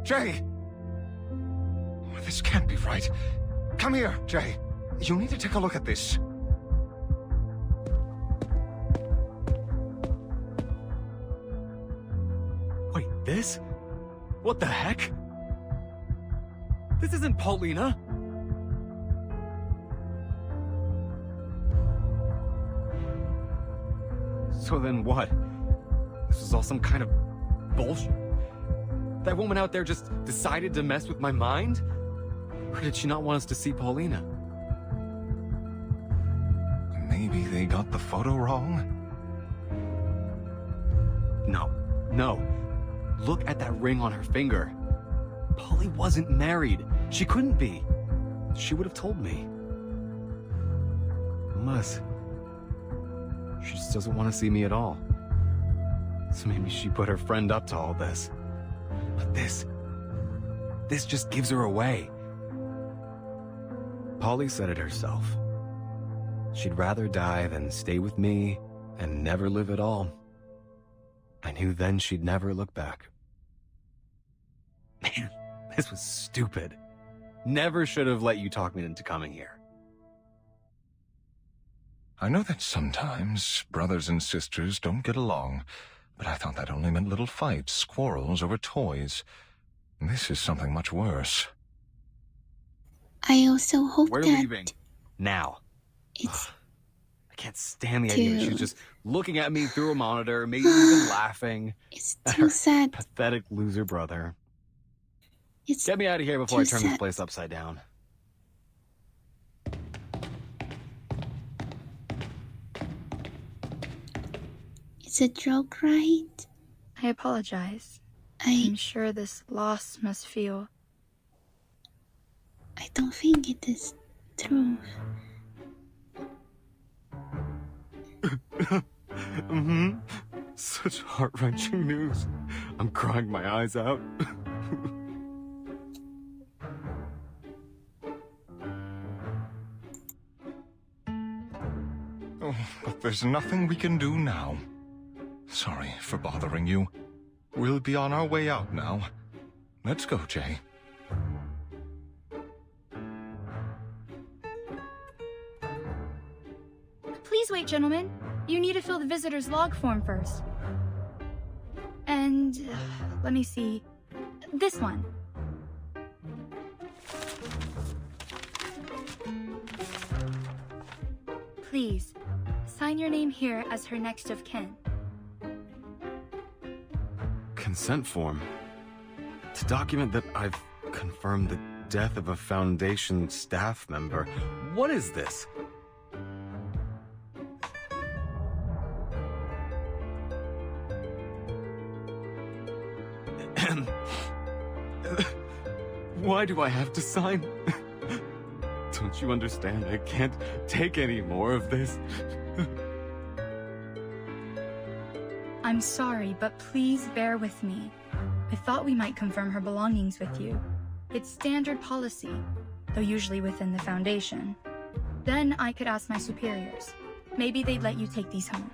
Jay! This can't be right. Come here, Jay. You need to take a look at this. Wait, this? What the heck? This isn't Paulina! So then what? This was all some kind of bullshit? That woman out there just decided to mess with my mind? Or did she not want us to see Paulina? Maybe they got the photo wrong? No. Look at that ring on her finger. Polly wasn't married. She couldn't be. She would have told me. Unless she just doesn't want to see me at all. So maybe she put her friend up to all this. But this just gives her away. Polly said it herself. She'd rather die than stay with me and never live at all. I knew then she'd never look back. Man, this was stupid. Never should have let you talk me into coming here. I know that sometimes brothers and sisters don't get along, but I thought that only meant little fights, quarrels over toys. This is something much worse. I also hope We're that leaving. Now. It's I can't stand the idea that she's just looking at me through a monitor, maybe even laughing. It's at too her sad. pathetic loser brother. It's Get me out of here before I too turn this sad. place upside down. It's a joke, right? I apologize. I'm sure this loss must feel... I don't think it is true. Such heart-wrenching news. I'm crying my eyes out. Oh, but there's nothing we can do now. Sorry for bothering you. We'll be on our way out now. Let's go, Jay. Please wait, gentlemen. You need to fill the visitor's log form first. And... let me see. This one. Please, sign your name here as her next of kin. Consent form. To document that I've confirmed the death of a Foundation staff member. What is this? Why do I have to sign? Don't you understand? I can't take any more of this. I'm sorry, but please bear with me. I thought we might confirm her belongings with you. It's standard policy, though usually within the Foundation. Then I could ask my superiors. Maybe they'd let you take these home.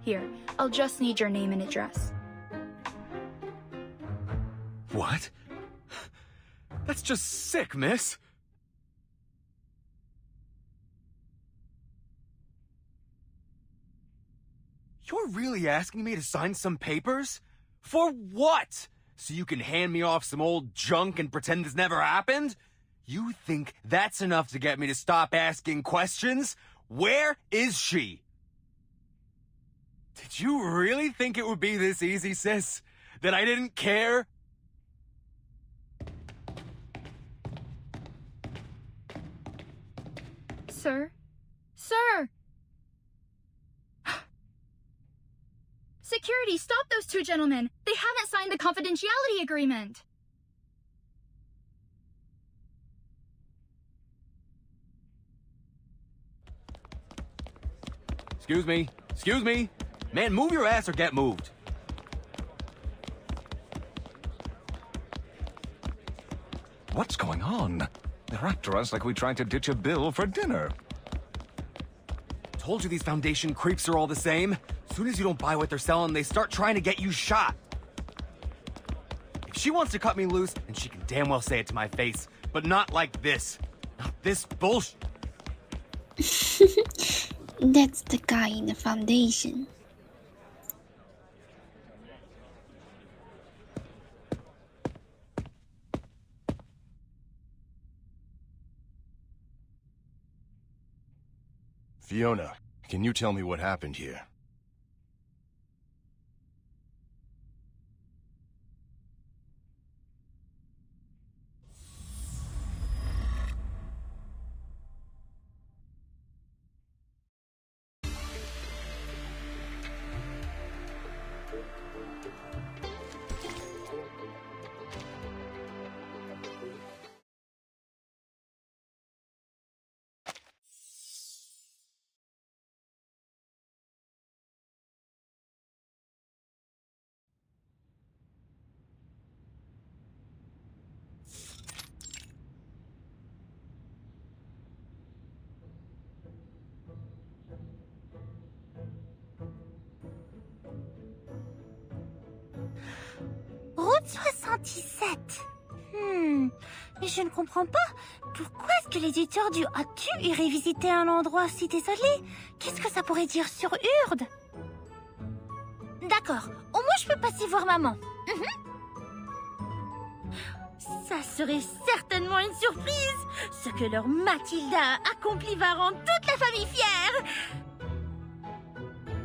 Here, I'll just need your name and address. What? That's just sick, miss. You're really asking me to sign some papers? For what? So you can hand me off some old junk and pretend this never happened? You think that's enough to get me to stop asking questions? Where is she? Did you really think it would be this easy, sis? That I didn't care? Sir? Sir! Security, stop those two gentlemen! They haven't signed the confidentiality agreement! Excuse me. Excuse me. Man, move your ass or get moved. What's going on? They're after us like we tried to ditch a bill for dinner. Told you these Foundation creeps are all the same. As soon as you don't buy what they're selling, they start trying to get you shot. she wants to cut me loose, and she can damn well say it to my face. But not like this. Not this bullshit. That's the guy in the foundation. Fiona, can you tell me what happened here? Route 77. Mais je ne comprends pas. Pourquoi est-ce que l'éditeur du As-tu irait visiter un endroit si désolé? Qu'est-ce que ça pourrait dire sur Urde? D'accord, au moins je peux passer voir maman. Ça serait certainement une surprise. Ce que leur Mathilda a accompli va rendre toute la famille fière.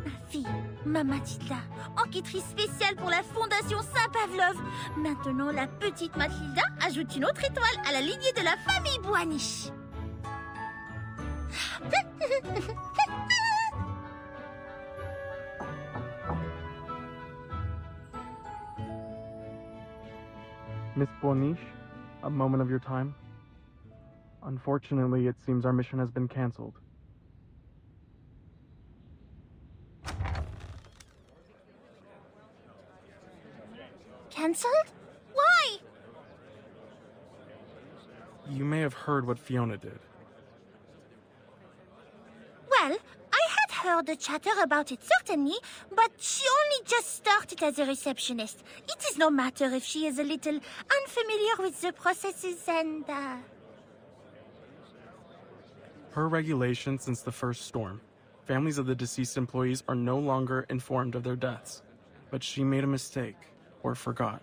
Ma fille, ma Mathilda, enquêtrice spéciale pour la Fondation Saint-Pavlov. Maintenant, la petite Mathilda ajoute une autre étoile à la lignée de la famille Boaniche. Miss Boniche, a moment of your time. Unfortunately, it seems our mission has been cancelled. Cancelled? Why? You may have heard what Fiona did. Well, I had heard the chatter about it certainly, but she only just started as a receptionist. It is no matter if she is a little unfamiliar with the processes and, Per regulation since the first storm, families of the deceased employees are no longer informed of their deaths. But she made a mistake, or forgot.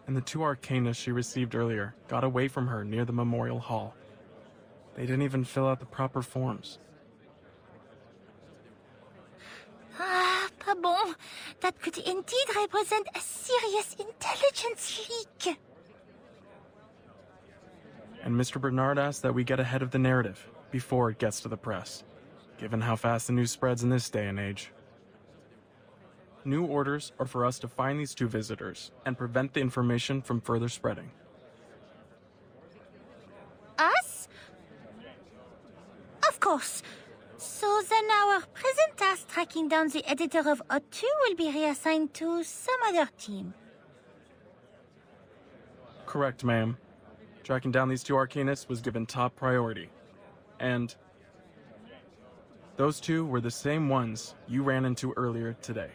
And the 2 arcana she received earlier got away from her near the memorial hall. They didn't even fill out the proper forms. Pas bon. That could indeed represent a serious intelligence leak. And Mr. Bernard asked that we get ahead of the narrative before it gets to the press, given how fast the news spreads in this day and age. New orders are for us to find these 2 visitors and prevent the information from further spreading. Us? Of course. So then our present task tracking down the editor of O2 will be reassigned to some other team. Correct, ma'am. Tracking down these 2 arcanists was given top priority. And those 2 were the same ones you ran into earlier today.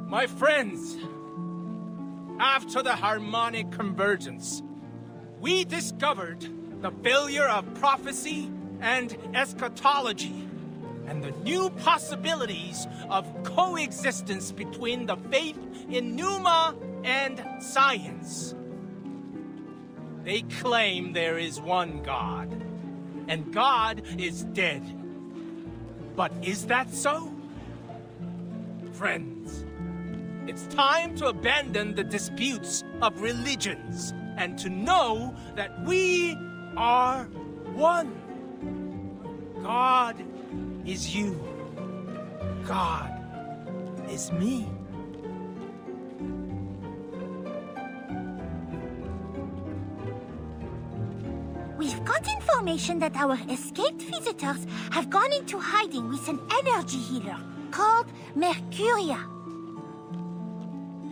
My friends, after the harmonic convergence, we discovered the failure of prophecy and eschatology, and the new possibilities of coexistence between the faith in Pneuma and science. They claim there is one God, and God is dead. But is that so? Friends, it's time to abandon the disputes of religions and to know that we are one. God is you. God is me. We've got got information that our escaped visitors have gone into hiding with an energy healer called Mercuria.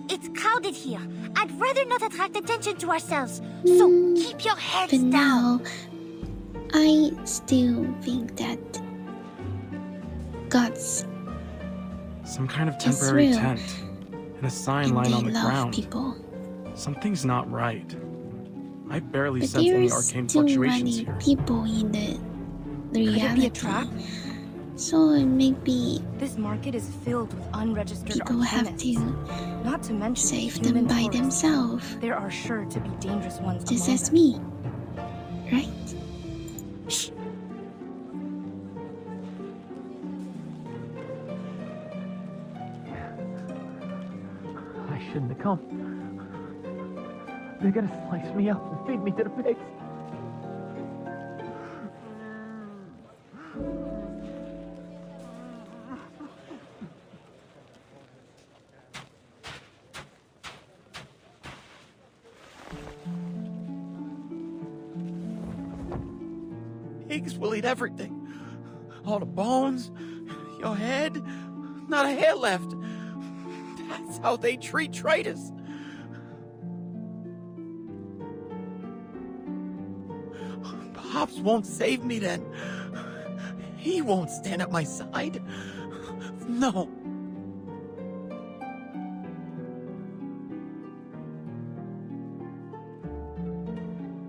It's crowded here. I'd rather not attract attention to ourselves, so keep your heads But down. now, I still think that God's Some kind of It's temporary real. tent and a sign and lying they on the love ground. people. Something's not right. I barely But sense there any is arcane too fluctuations many here. people in the Could it reality. be a trap? So it may be This market is filled with unregistered people have arcanists. to Not to mention save human them by tourists. themselves, There are sure to be dangerous ones just among as them. me, right? I shouldn't have come. They're gonna slice me up and feed me to the pigs. Pigs will eat everything. All the bones, your head, not a hair left. That's how they treat traitors. Pops won't save me then. He won't stand at my side. No.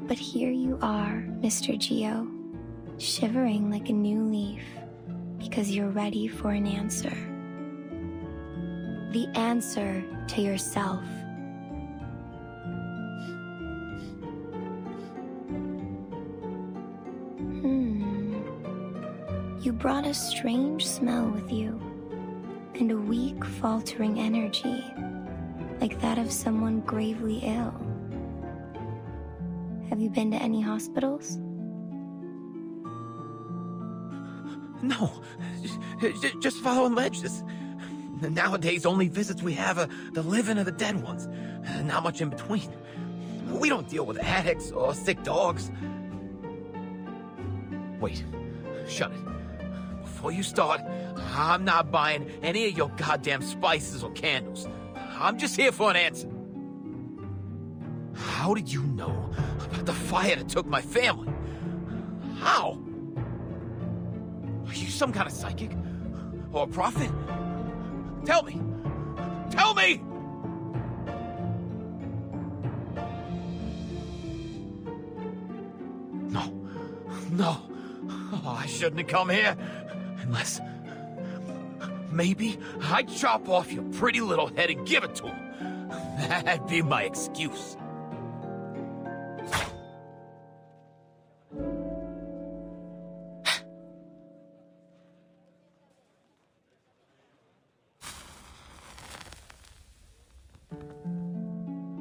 But here you are, Mr. Geo, shivering like a new leaf because you're ready for an answer. The answer to yourself. You brought a strange smell with you, and a weak, faltering energy, like that of someone gravely ill. Have you been to any hospitals? No. Just following ledges. Nowadays, only visits we have are the living or the dead ones. Not much in between. We don't deal with addicts or sick dogs. Wait. Shut it. Before you start, I'm not buying any of your goddamn spices or candles. I'm just here for an answer. How did you know about the fire that took my family? How? Are you some kind of psychic? Or a prophet? Tell me! Tell me! No. Oh, I shouldn't have come here. Unless... maybe I'd chop off your pretty little head and give it to him. That'd be my excuse.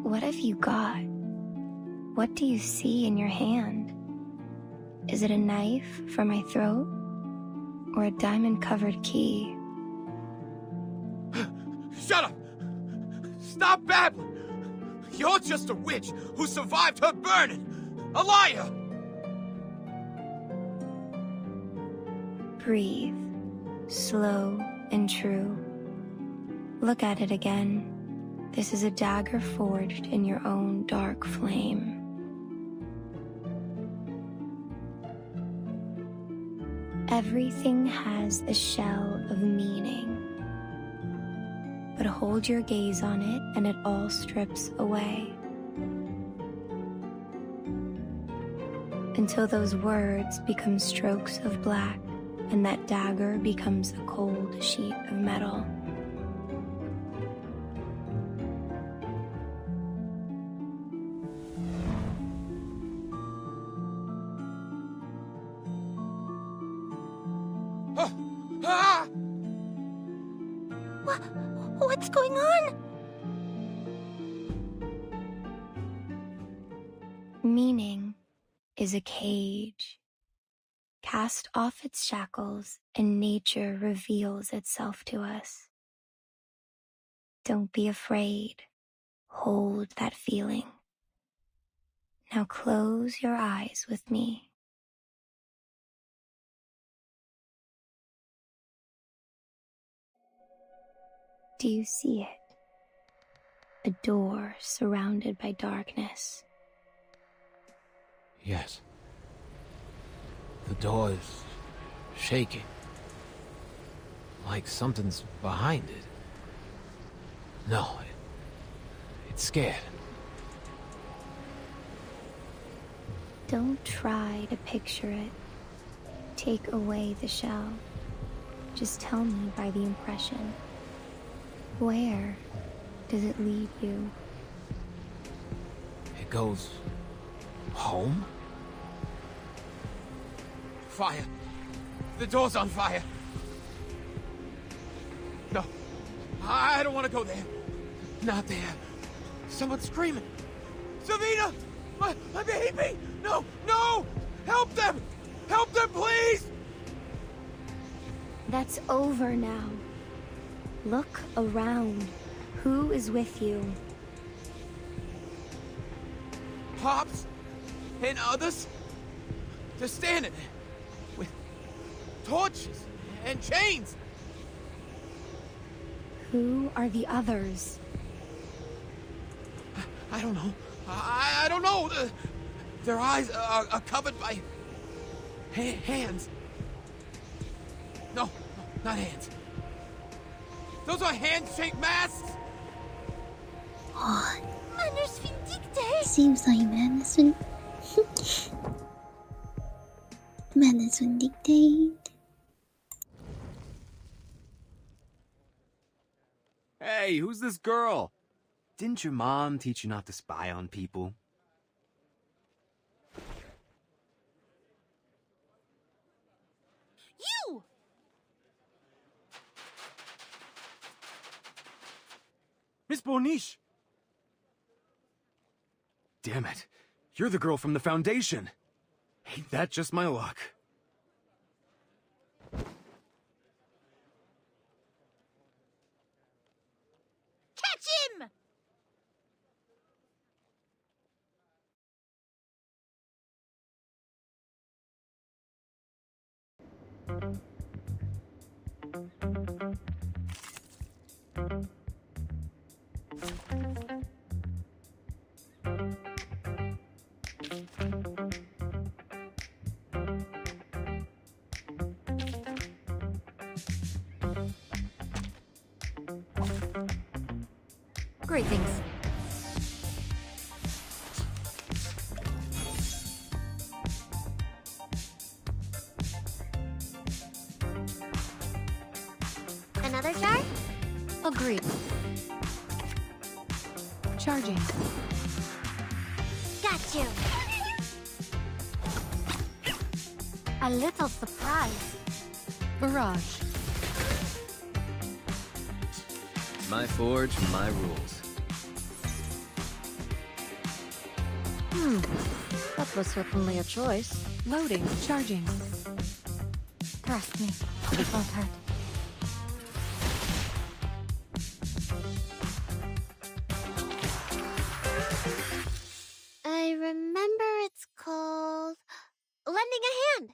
What have you got? What do you see in your hand? Is it a knife for my throat? Or a diamond-covered key? Shut up! Stop babbling! You're just a witch who survived her burning! A liar! Breathe. Slow and true. Look at it again. This is a dagger forged in your own dark flame. Everything has a shell of meaning. But hold your gaze on it and it all strips away. Until those words become strokes of black and that dagger becomes a cold sheet of metal. What's going on? Meaning is a cage. Cast off its shackles and nature reveals itself to us. Don't be afraid. Hold that feeling. Now close your eyes with me. Do you see it? A door surrounded by darkness. Yes. The door is shaking. Like something's behind it. No, it's scared. Don't try to picture it. Take away the shell. Just tell me by the impression. Where does it lead you? It goes home? Fire! The door's on fire! No, I don't want to go there. Not there. Someone's screaming. Savina! My baby! No, no! Help them! Help them, please! That's over now. Look around. Who is with you? Pops? And others? They're standing there with torches and chains. Who are the others? I don't know. I don't know. Their eyes are covered by hands. No, not hands. Those are hand-shaped masks. Oh, Manus vindicte! seems like Manus vindicate. Hey, who's this girl? Didn't your mom teach you not to spy on people? You! Miss Boniche! Damn it. You're the girl from the Foundation. Ain't that just my luck? Catch him! Great things. Another jar? Agreed. Charging. Got you. A little surprise. Barrage. My forge, my rules. That was certainly a choice. Loading. Charging. Trust me, it won't hurt. I remember it's called lending a hand.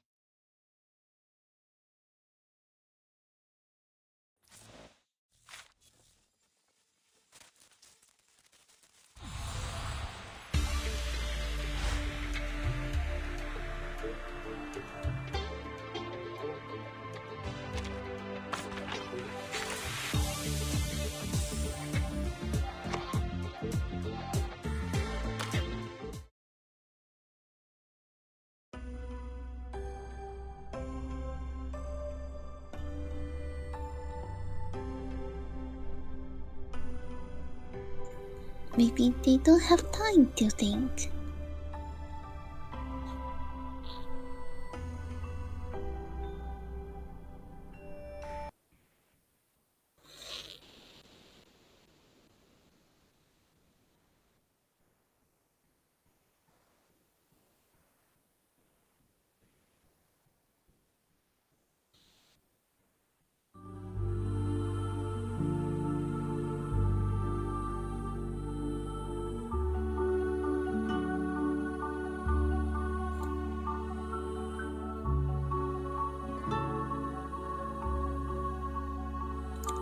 Maybe they don't have time to think.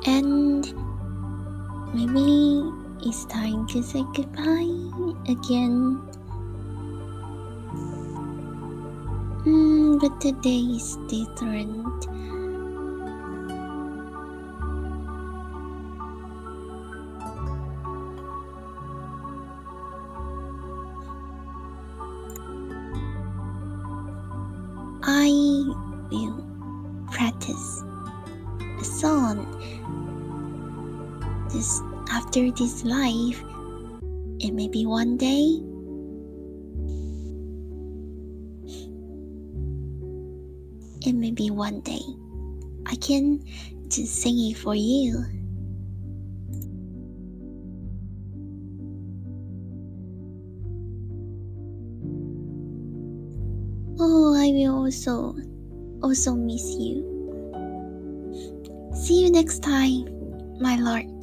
And Maybe it's time to say goodbye again. But today is different. I will practice a song. This after this life, it may be one day. It may be one day. I can just sing it for you. Oh, I will also miss you. See you next time, my lord.